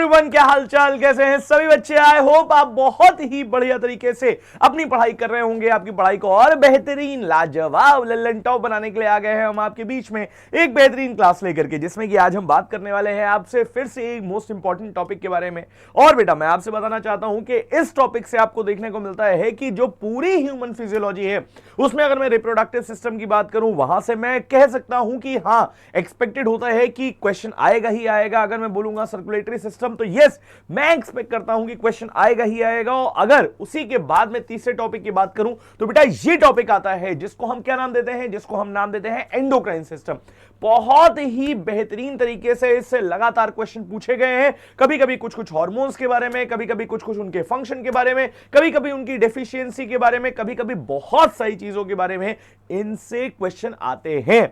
Everyone, क्या हालचाल, कैसे हैं सभी बच्चे। आई होप आप बहुत ही बढ़िया तरीके से अपनी पढ़ाई कर रहे होंगे। आपकी पढ़ाई को और बेहतरीन, लाजवाब, लल्लन टॉप बनाने के लिए आ गए हैं हम आपके बीच में एक बेहतरीन क्लास लेकर के, जिसमें कि आज हम बात करने वाले हैं आपसे फिर से एक मोस्ट इंपॉर्टेंट टॉपिक के बारे में। और बेटा, मैं आपसे बताना चाहता हूं कि इस टॉपिक से आपको देखने को मिलता है कि जो पूरी ह्यूमन फिजियोलॉजी है उसमें अगर मैं रिप्रोडक्टिव सिस्टम की बात करूं, वहां से मैं कह सकता हूं कि हां, एक्सपेक्टेड होता है कि क्वेश्चन आएगा ही आएगा। अगर मैं बोलूंगा सर्कुलेटरी सिस्टम, तो यस, मैं एक्सपेक्ट करता हूं कि क्वेश्चन आएगा ही आएगा। और अगर उसी के बाद में तीसरे टॉपिक की बात करूं तो बेटा ये टॉपिक आता है जिसको हम क्या नाम देते हैं, जिसको हम नाम देते हैं एंडोक्राइन सिस्टम। बहुत ही बेहतरीन तरीके से इससे लगातार क्वेश्चन पूछे गए हैं। कभी कभी कुछ कुछ हार्मोन्स के बारे में, कभी कभी कुछ कुछ उनके फंक्शन के बारे में, कभी कभी उनकी डेफिशिएंसी के बारे में, कभी कभी बहुत सारी चीजों के बारे में इनसे क्वेश्चन आते हैं।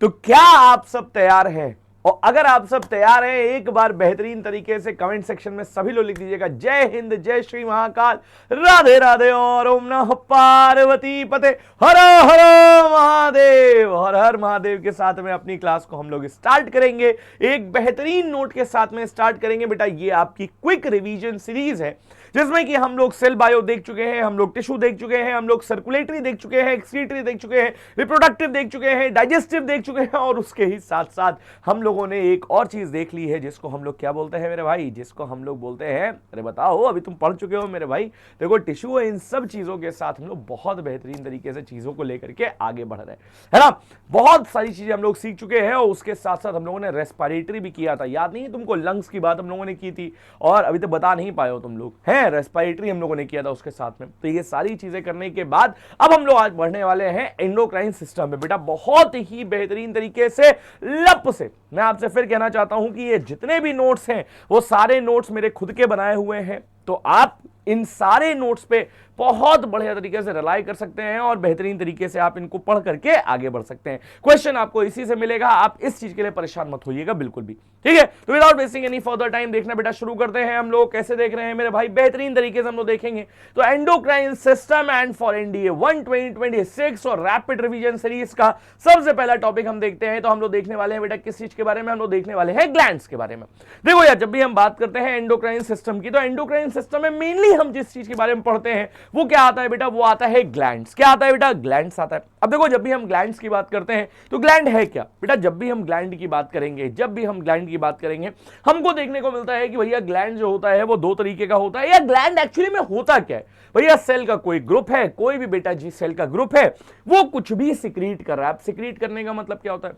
तो क्या आप सब तैयार हैं? और अगर आप सब तैयार हैं, एक बार बेहतरीन तरीके से कमेंट सेक्शन में सभी लोग लिख दीजिएगा, जय हिंद, जय श्री महाकाल, राधे राधे और ओम नमः पार्वती पते, हर हर महादेव। हर हर महादेव के साथ में अपनी क्लास को हम लोग स्टार्ट करेंगे। एक बेहतरीन नोट के साथ में स्टार्ट करेंगे। बेटा ये आपकी क्विक रिवीजन सीरीज है जिसमें कि हम लोग सेल बायो देख चुके हैं, हम लोग टिश्यू देख चुके हैं, हम लोग सर्कुलेटरी देख चुके हैं, एक्सक्रीटरी देख चुके हैं, रिप्रोडक्टिव देख चुके हैं, डाइजेस्टिव देख चुके हैं, और उसके ही साथ साथ हम लोगों ने एक और चीज देख ली है जिसको हम लोग क्या बोलते हैं मेरे भाई, जिसको हम लोग बोलते हैं, अरे बताओ, अभी तुम पढ़ चुके हो मेरे भाई। देखो टिश्यू है, इन सब चीजों के साथ हम लोग बहुत बेहतरीन तरीके से चीजों को लेकर के आगे बढ़ रहे हैं, है ना। बहुत सारी चीजें हम लोग सीख चुके हैं और उसके साथ साथ हम लोगों ने रेस्पिरेटरी भी किया था, याद नहीं है तुमको? लंग्स की बात हम लोगों ने की थी और अभी तो बता नहीं पाए हो तुम लोग, हैं? रेस्पिरेटरी हम लोगों ने किया था उसके साथ में। तो ये सारी चीजें करने के बाद अब हम लोग आज बढ़ने वाले हैं एंडोक्राइन सिस्टम में। बेटा बहुत ही बेहतरीन तरीके से लप से मैं आपसे फिर कहना चाहता हूं कि ये जितने भी नोट्स हैं वो सारे नोट्स मेरे खुद के बनाए हुए हैं, तो आप इन सारे नोट्स पे बहुत बढ़िया तरीके से रिलाई कर सकते हैं और बेहतरीन तरीके से आप इनको पढ़ करके आगे बढ़ सकते हैं। क्वेश्चन आपको इसी से मिलेगा, आप इस चीज के लिए परेशान मत होइएगा बिल्कुल भी, ठीक है। तो without wasting any further time देखना बेटा शुरू करते हैं। हम लोग कैसे देख रहे हैं मेरे भाई, बेहतरीन तरीके से हम लोग देखेंगे। तो endocrine system and for NDA 1 2026 और रैपिड रिवीजन सीरीज का सबसे पहला टॉपिक हम देखते हैं। तो हम लोग देखने वाले हैं बेटा किस चीज के बारे में, हम लोग देखने वाले हैं ग्लैंड्स के बारे में। देखो यार, जब भी हम बात करते हैं एंडोक्राइन सिस्टम की, तो एंडोक्राइन सिस्टम में मेनली हम जिस चीज के बारे में पढ़ते हैं वो क्या आता है बेटा, वो आता है ग्लैंड्स। क्या आता है बेटा? ग्लैंड्स आता है। अब देखो, जब भी हम ग्लैंड्स की बात करते हैं तो ग्लैंड है क्या बेटा? जब भी हम ग्लैंड की बात करेंगे, जब भी हम ग्लैंड की बात करेंगे, हमको देखने को मिलता है कि भैया ग्लैंड जो होता है वो दो तरीके का होता है। या ग्लैंड एक्चुअली में होता क्या है भैया? सेल का कोई ग्रुप है, कोई भी बेटा जी सेल का ग्रुप है, वो कुछ भी सिक्रीट कर रहा है। अब सिक्रीट करने का मतलब क्या होता है?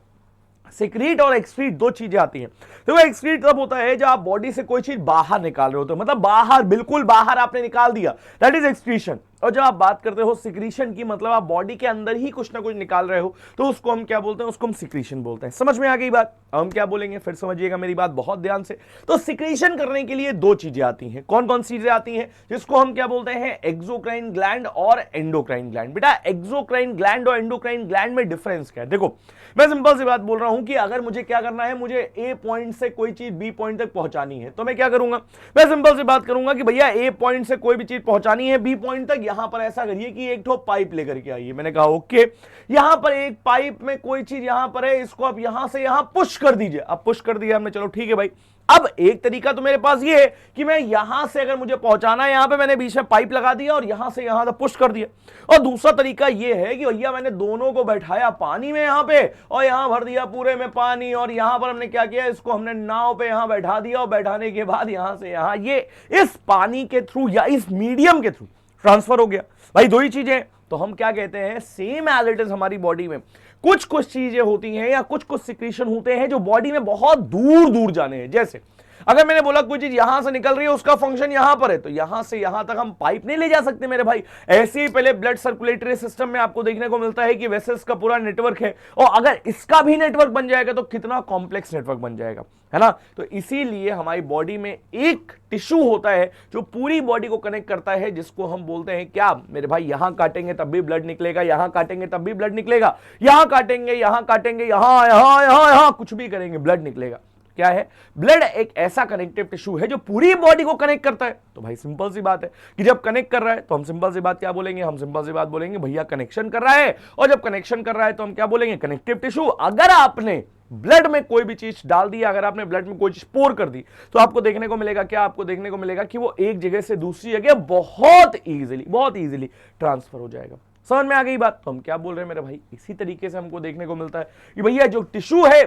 सिक्रीट और एक्सक्रीट दो चीजें आती हैं। तो वो एक्सक्रीट तब होता है जब आप बॉडी से कोई चीज बाहर निकाल रहे होते हो, मतलब बाहर, बिल्कुल बाहर आपने निकाल दिया, दैट इज एक्सक्रीशन। और जब आप बात करते हो सिक्रीशन की, मतलब आप बॉडी के अंदर ही कुछ ना कुछ निकाल रहे हो, तो उसको हम क्या बोलते हैं? उसको हम सिक्रीशन बोलते हैं। समझ में आ गई बात? अब हम क्या बोलेंगे, फिर समझिएगा मेरी बात बहुत ध्यान से। तो सिक्रीशन करने के लिए दो चीजें आती हैं। कौन कौन सी चीजें आती हैं? जिसको हम क्या बोलते हैं? एक्सोक्राइन ग्लैंड और एंडोक्राइन ग्लैंड। बेटा एक्सोक्राइन ग्लैंड और एंडोक्राइन ग्लैंड में डिफरेंस क्या है? देखो, मैं सिंपल सी बात बोल रहा हूं कि अगर मुझे क्या करना है, मुझे ए पॉइंट से कोई चीज बी पॉइंट तक पहुंचानी है, तो मैं क्या करूंगा? मैं सिंपल सी बात करूंगा कि भैया ए पॉइंट से कोई भी चीज पहुंचानी है बी पॉइंट तक, यहां पर ऐसा करिए कि एक ठो पाइप लेकर के आइए। मैंने कहा ओके, यहां पर एक पाइप में कोई चीज यहां पर है, इसको आप यहां से यहां पुश कर दीजिए। अब पुश कर दिया हमने, चलो ठीक है भाई। अब एक तरीका तो मेरे पास ये है कि मैं यहां से अगर मुझे पहुंचाना है, यहां पे मैंने बीच में पाइप लगा दिया और यहां से यहां तक पुश कर दिया। और दूसरा तरीका ये है कि भैया मैंने दोनों को बैठाया पानी में यहां पे, और यहां भर दिया पूरे में पानी, और यहां पर हमने क्या किया, इसको हमने नाव पे यहां बैठा दिया, और बैठाने के बाद यहां से यहां ये इस पानी के थ्रू या इस मीडियम के थ्रू ट्रांसफर हो गया। भाई दो ही चीजें, तो हम क्या कहते हैं, सेम एज इट इज हमारी बॉडी में कुछ कुछ चीजें होती हैं या कुछ कुछ सिक्रीशन होते हैं जो बॉडी में बहुत दूर दूर जाने हैं। जैसे अगर मैंने बोला कोई चीज यहां से निकल रही है, उसका फंक्शन यहां पर है, तो यहां से यहां तक हम पाइप नहीं ले जा सकते मेरे भाई। ऐसे ही पहले ब्लड सर्कुलेटरी सिस्टम में आपको देखने को मिलता है कि वेसल्स का पूरा नेटवर्क है, और अगर इसका भी नेटवर्क बन जाएगा तो कितना कॉम्प्लेक्स नेटवर्क बन जाएगा, है ना। तो इसीलिए हमारी बॉडी में एक टिश्यू होता है जो पूरी बॉडी को कनेक्ट करता है, जिसको हम बोलते हैं क्या मेरे भाई, यहां काटेंगे तब भी ब्लड निकलेगा, यहां काटेंगे तब भी ब्लड निकलेगा, यहां काटेंगे, यहां काटेंगे, यहां यहां यहां यहां कुछ भी करेंगे ब्लड निकलेगा। क्या है? ब्लड एक ऐसा कनेक्टिव टिश्यू है जो पूरी बॉडी को कनेक्ट करता है। तो भाई सिंपल सी बात है कि जब कनेक्ट कर रहा है तो हम सिंपल सी बात क्या बोलेंगे? हम सिंपल सी बात बोलेंगे भैया कनेक्शन कर रहा है। और जब कनेक्शन कर रहा है तो हम क्या बोलेंगे? Connective tissue. अगर आपने ब्लड में कोई भी चीज डाल दी, अगर आपने ब्लड में कोई चीज पोर कर दी, तो आपको देखने को मिलेगा क्या? आपको देखने को मिलेगा कि वो एक जगह से दूसरी जगह बहुत इजीली ट्रांसफर हो जाएगा। समझ में आ गई बात? तो हम क्या बोल रहे हैं मेरे भाई? इसी तरीके से हमको देखने को मिलता है कि भैया जो टिश्यू है,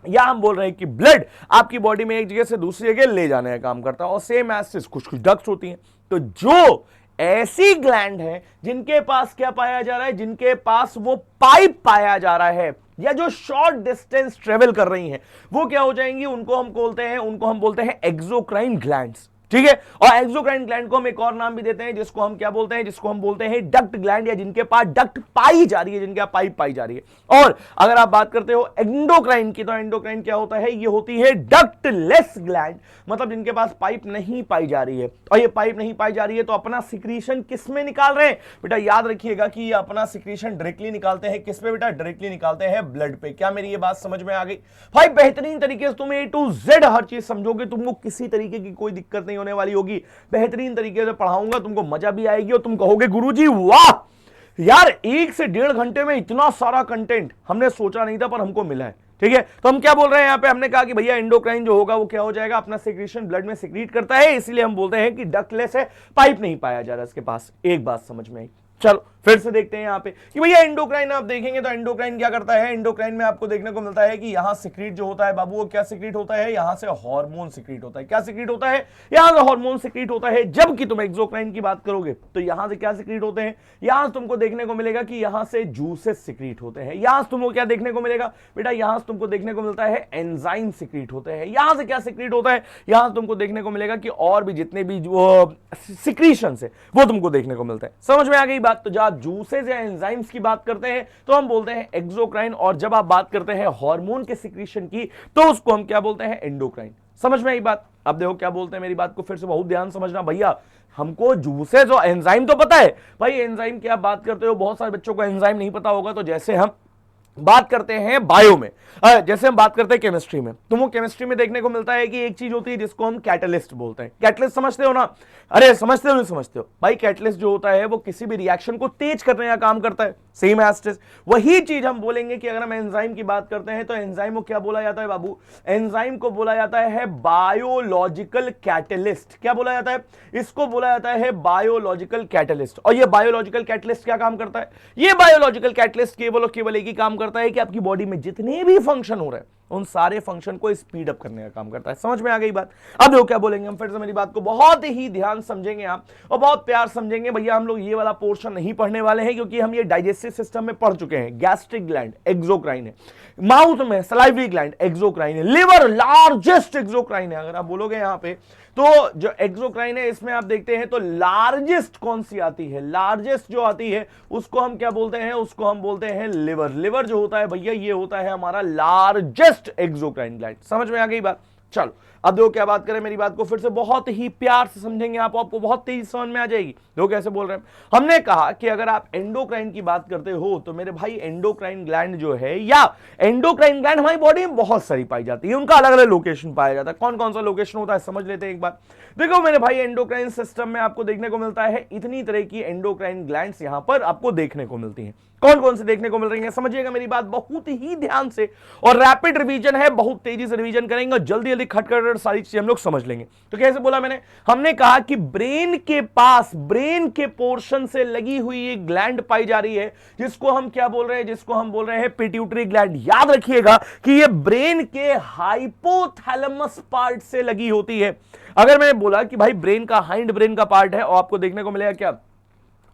या हम बोल रहे हैं कि ब्लड आपकी बॉडी में एक जगह से दूसरी जगह ले जाने का काम करता है। और सेम एज कुछ डक्ट्स होती हैं। तो जो ऐसी ग्लैंड है जिनके पास क्या पाया जा रहा है? जिनके पास वो पाइप पाया जा रहा है, या जो शॉर्ट डिस्टेंस ट्रेवल कर रही हैं, वो क्या हो जाएंगी? उनको हम बोलते हैं एक्सोक्राइन ग्लैंड्स। ठीक है। और एक्सोक्राइन ग्लैंड को हम एक और नाम भी देते हैं, जिसको हम क्या बोलते हैं? जिसको हम बोलते हैं डक्ट ग्लैंड, या जिनके पास डक्ट पाई जा रही है, जिनके पाइप पाई जा रही है। और अगर आप बात करते हो एंडोक्राइन की, तो एंडोक्राइन क्या होता है? ये होती है डक्टलेस ग्लैंड, मतलब जिनके पास पाइप नहीं पाई जा रही है। और ये पाइप नहीं पाई जा रही है तो अपना सिक्रीशन किस में निकाल रहे हैं? बेटा याद रखिएगा कि ये अपना सिक्रीशन डायरेक्टली निकालते हैं किस पे बेटा? डायरेक्टली निकालते हैं ब्लड पे। क्या मेरी ये बात समझ में आ गई भाई? बेहतरीन तरीके से तुम A to Z हर चीज समझोगे, तुमको किसी तरीके की कोई दिक्कत नहीं होने वाली होगी। बेहतरीन तरीके से पढ़ाऊंगा, तुमको मजा भी आएगी और तुम कहोगे गुरुजी वाह यार, 1 से 1.5 घंटे में इतना सारा कंटेंट हमने सोचा नहीं था पर हमको मिला है। ठीक है। तो हम क्या बोल रहे हैं यहां पे? हमने कहा कि भैया एंडोक्राइन जो होगा वो क्या हो जाएगा? अपना सिक्रीशन ब्लड में सिक्रीट करता है, इसलिए हम बोलते हैं कि डक्टलेस है, पाइप नहीं पाया जा रहा इसके पास। एक बात समझ में आई। चलो फिर से देखते हैं यहां पे कि भैया एंडोक्राइन आप देखेंगे तो एंडोक्राइन क्या करता है? एंडोक्राइन में आपको देखने को मिलता है कि यहां सिक्रीट जो होता है बाबू, वो क्या सिक्रीट होता है? यहां से हार्मोन सिक्रीट होता है। क्या सिक्रीट होता है? यहां से हार्मोन सिक्रीट होता है। जबकि तुम एक्सोक्राइन की बात करोगे तो यहां से क्या सिक्रीट होते हैं? यहां से तुमको देखने को मिलेगा कि यहां से जूसेस सिक्रीट होते हैं। यहां से तुमको क्या देखने को मिलेगा बेटा? यहां से तुमको देखने को मिलता है एंजाइम सिक्रीट होते हैं। यहां से क्या सिक्रीट होता है? यहां से तुमको देखने को मिलेगा कि और भी जितने भी सिक्रीशन है वो तुमको देखने को मिलता है। समझ में आ गई बात? तो जब आप जूसेस या एंजाइम्स की बात करते हैं तो हम बोलते हैं एक्सोक्राइन, और जब आप बात करते हैं हार्मोन के सिक्रीशन की तो उसको हम क्या बोलते हैं? एंडोक्राइन। समझ में आई बात? अब देखो क्या बोलते हैं, मेरी बात को फिर से बहुत ध्यान समझना भैया। हमको जूसेस और एंजाइम तो पता है भाई। एंजाइम की आप बात करते हो, बहुत सारे बच्चों को एंजाइम नहीं पता होगा। तो जैसे हम बात करते हैं बायो में, जैसे हम बात करते हैं केमिस्ट्री में, तो वो केमिस्ट्री में देखने को मिलता है कि एक चीज होती है जिसको हम कैटलिस्ट बोलते हैं। कैटलिस्ट समझते हो ना? अरे समझते हो नहीं समझते हो भाई? कैटलिस्ट जो होता है वो किसी भी रिएक्शन को तेज करने का काम करता है। सेम एज वही चीज हम बोलेंगे कि अगर हम एंजाइम की बात करते हैं तो एंजाइम को क्या बोला जाता है बाबू? एंजाइम को बोला जाता है बायोलॉजिकल कैटलिस्ट। क्या बोला जाता है? इसको बोला जाता है बायोलॉजिकल कैटलिस्ट। और ये बायोलॉजिकल कैटलिस्ट क्या काम करता है? ये बायोलॉजिकल कैटलिस्ट केवल और केवल एक ही काम करता है कि आपकी बॉडी में जितने भी फंक्शन हो रहे हैं उन सारे फंक्शन को स्पीड अप करने का काम करता है। समझ में आ गई बात? अब देखो क्या बोलेंगे हम, फिर से मेरी बात को बहुत ही ध्यान समझेंगे आप और बहुत प्यार समझेंगे। भैया हम लोग ये वाला पोर्शन नहीं पढ़ने वाले हैं क्योंकि हम ये डाइजेस्टिव सिस्टम में पढ़ चुके हैं। गैस्ट्रिक ग्लैंड एक्सोक्राइन है, माउथ में सलाइवरी ग्लैंड एक्सोक्राइन है, लिवर लार्जेस्ट एक्सोक्राइन है। अगर आप बोलोगे यहां पे तो जो एक्सोक्राइन है इसमें आप देखते हैं तो लार्जेस्ट कौन सी आती है? लार्जेस्ट जो आती है उसको हम क्या बोलते हैं? उसको हम बोलते हैं लिवर। लिवर जो होता है भैया ये होता है हमारा लार्जेस्ट एक्सोक्राइन ग्लैंड। समझ में आ गई बात? चलो अब देखो क्या बात करें, मेरी बात को फिर से बहुत ही प्यार से समझेंगे आप, आपको बहुत तेजी समझ में आ जाएगी। देखो कैसे बोल रहे हैं। हमने कहा कि अगर आप एंडोक्राइन की बात करते हो तो मेरे भाई एंडोक्राइन ग्लैंड जो है, या एंडोक्राइन ग्लैंड हमारी बॉडी में बहुत सारी पाई जाती है, उनका अलग अलग लोकेशन पाया जाता है। कौन कौन सा लोकेशन होता है समझ लेते हैं एक बार। देखो मेरे भाई एंडोक्राइन सिस्टम में आपको देखने को मिलता है इतनी तरह की एंडोक्राइन ग्लैंड्स यहां पर आपको देखने को मिलती हैं। कौन कौन से देखने को मिल रही है समझिएगा मेरी बात बहुत ही ध्यान से, और रैपिड रिवीजन है, बहुत तेजी से रिवीजन करेंगे और जल्दी जल्दी खटखट सारी चीजें हम लोग समझ लेंगे। तो कैसे बोला मैंने? हमने कहा कि ब्रेन के पास, ब्रेन के पोर्शन से लगी हुई एक ग्लैंड पाई जा रही है जिसको हम क्या बोल रहे हैं? जिसको हम बोल रहे हैं पिट्यूटरी ग्लैंड। याद रखिएगा कि ये ब्रेन के हाइपोथैलेमस पार्ट से लगी होती है। अगर मैंने बोला कि भाई ब्रेन का हाइंड ब्रेन का पार्ट है, और आपको देखने को मिलेगा क्या?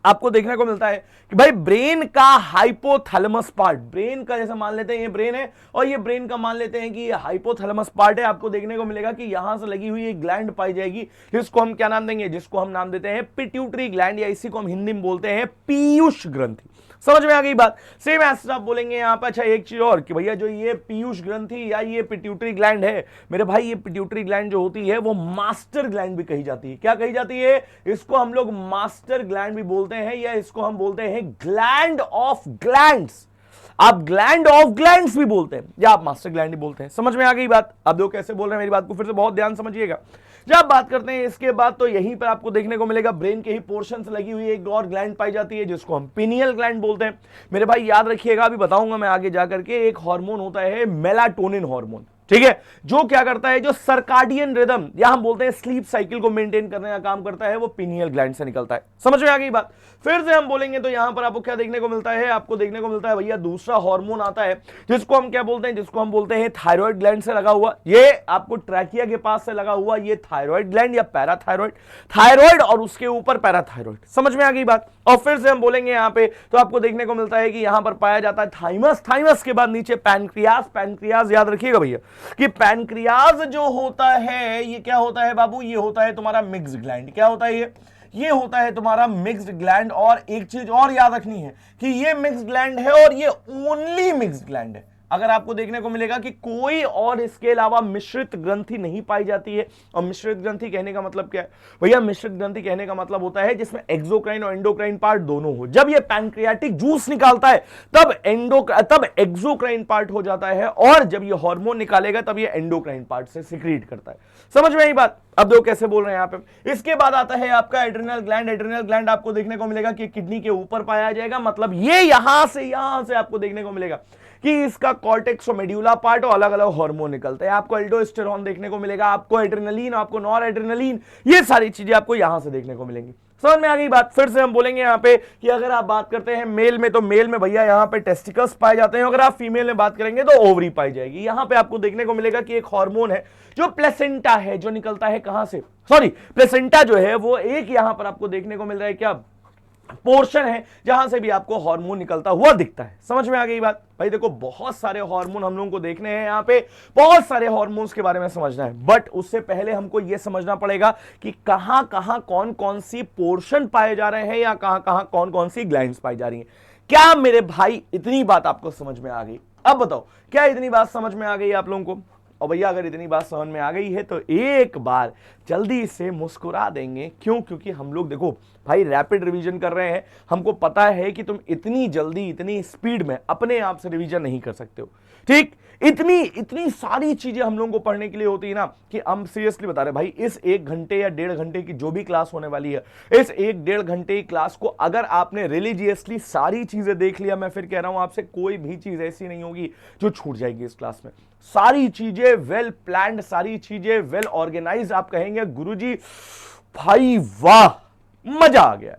आपको देखने को मिलता है कि भाई ब्रेन का हाइपोथैलेमस पार्ट, ब्रेन का जैसे मान लेते हैं ये ब्रेन है और ये ब्रेन का मान लेते हैं कि ये हाइपोथैलेमस पार्ट है। आपको देखने को मिलेगा कि यहां से लगी हुई एक ग्लैंड पाई जाएगी जिसको हम क्या नाम देंगे? जिसको हम नाम देते हैं पिट्यूटरी ग्लैंड, या इसी को हम हिंदी में बोलते हैं पीयूष ग्रंथि। समझ में आ गई बात? सेम ऐसे आप बोलेंगे यहां पर। अच्छा एक चीज और कि भैया जो ये पीयूष ग्रंथि या ये पिट्यूटरी ग्लैंड है मेरे भाई, ये पिट्यूटरी ग्लैंड जो होती है वो मास्टर ग्लैंड भी कही जाती है। क्या कही जाती है? इसको हम लोग मास्टर ग्लैंड भी बोलते हैं, या इसको हम बोलते हैं ग्लैंड ऑफ ग्लैंड्स। आप ग्लैंड ऑफ ग्लैंड्स भी बोलते हैं या आप मास्टर ग्लैंड भी बोलते हैं। समझ में आ गई बात? अब देखो कैसे बोल रहे हैं, मेरी बात को फिर से बहुत ध्यान समझिएगा। जब बात करते हैं इसके बाद तो यहीं पर आपको देखने को मिलेगा ब्रेन के ही पोर्शन से लगी हुई एक और ग्लैंड पाई जाती है जिसको हम पिनियल ग्लैंड बोलते हैं। मेरे भाई याद रखिएगा, अभी बताऊंगा मैं आगे जाकर के, एक हार्मोन होता है मेलाटोनिन हार्मोन, ठीक है, जो क्या करता है, जो सर्काडियन रिदम या हम बोलते हैं स्लीप साइकिल को मेंटेन करने का काम करता है, वो पिनियल ग्लैंड से निकलता है। समझ में आ गई बात? फिर से हम बोलेंगे तो यहां पर आपको क्या देखने को मिलता है, आपको देखने को मिलता है भैया दूसरा हार्मोन आता है जिसको हम क्या बोलते हैं, जिसको हम बोलते हैं थायराइड ग्लैंड से लगा हुआ। ये आपको ट्रैकिया के पास से लगा हुआ ये थायराइड ग्लैंड या पैराथायराइड, थायराइड और उसके ऊपर पैराथायराइड। समझ में आ गई बात? और फिर से हम बोलेंगे यहां पे तो आपको देखने को मिलता है कि यहां पर पाया जाता है थाइमस, थाइमस के बाद नीचे पैनक्रियाज, पैनक्रियाज याद रखिएगा भैया कि पैनक्रियाज जो होता है ये क्या होता है बाबू, ये होता है तुम्हारा मिक्स्ड ग्लैंड। क्या होता है ये होता है तुम्हारा मिक्स्ड ग्लैंड। और एक चीज और याद रखनी है कि ये मिक्स्ड ग्लैंड है और ये ओनली मिक्स्ड ग्लैंड है। अगर आपको देखने को मिलेगा कि कोई और इसके अलावा मिश्रित ग्रंथि नहीं पाई जाती है। और मिश्रित ग्रंथि कहने का मतलब क्या है भैया? मिश्रित ग्रंथि कहने का मतलब होता है जिसमें एक्सोक्राइन और एंडोक्राइन पार्ट दोनों हो। जब ये पैनक्रियाटिक जूस निकालता है तब एक्सोक्राइन पार्ट हो जाता है, और जब ये हार्मोन निकालेगा तब ये एंडोक्राइन पार्ट से सिक्रीट करता है। समझ में आई बात? अब देखो कैसे बोल रहे हैं यहां पे। इसके बाद आता है आपका एड्रिनल ग्लैंड। एड्रिनल ग्लैंड आपको देखने को मिलेगा कि किडनी के ऊपर पाया जाएगा, मतलब ये यहां से आपको देखने को मिलेगा कि इसका कॉर्टेक्स और मेड्यूला पार्ट और अलग अलग हार्मोन निकलते हैं। आपको एल्डोस्टेरोन देखने को मिलेगा, आपको एड्रेनलिन, आपको नॉर एड्रेनलिन, ये सारी चीजें आपको यहां से देखने को मिलेंगी। समझ में आ गई बात? फिर से हम बोलेंगे यहां पे कि अगर आप बात करते हैं मेल में, तो मेल में भैया यहां पे टेस्टिकल्स पाए जाते हैं। अगर आप फीमेल में बात करेंगे तो ओवरी पाई जाएगी। यहां पे आपको देखने को मिलेगा कि एक हार्मोन है जो प्लेसेंटा है, जो निकलता है कहां से, सॉरी प्लेसेंटा जो है वो एक यहां पर आपको देखने को मिल रहा है क्या, पोर्शन है जहां से भी आपको हार्मोन निकलता हुआ दिखता है। समझ में आ गई बात? भाई देखो बहुत सारे हार्मोन हम लोगों को देखने हैं, यहां पे बहुत सारे हार्मोन्स के बारे में समझना है, बट उससे पहले हमको यह समझना पड़ेगा कि कहां कहां कौन कौन सी पोर्शन पाए जा रहे हैं या कहां कहां कौन कौन सी ग्लैंड्स पाई जा रही हैं। क्या मेरे भाई इतनी बात आपको समझ में आ गई? अब बताओ क्या इतनी बात समझ में आ गई आप लोगों को? और भैया अगर इतनी बात समझ में आ गई है तो एक बार जल्दी से मुस्कुरा देंगे। क्यों? क्योंकि हम लोग देखो भाई रैपिड रिवीजन कर रहे हैं। हमको पता है कि तुम इतनी जल्दी इतनी स्पीड में अपने आप से रिवीजन नहीं कर सकते हो, ठीक? इतनी सारी चीजें हम लोगों को पढ़ने के लिए होती है ना कि हम सीरियसली बता रहे भाई, इस 1 घंटे या 1.5 घंटे की जो भी क्लास होने वाली है, इस 1-1.5 घंटे की क्लास को अगर आपने रिलीजियसली सारी चीजें देख लिया, मैं फिर कह रहा हूं आपसे कोई भी चीज ऐसी नहीं होगी जो छूट जाएगी इस क्लास में। सारी चीजें वेल प्लान्ड, सारी चीजें वेल ऑर्गेनाइज्ड। आप कहेंगे गुरुजी भाई वाह मजा आ गया।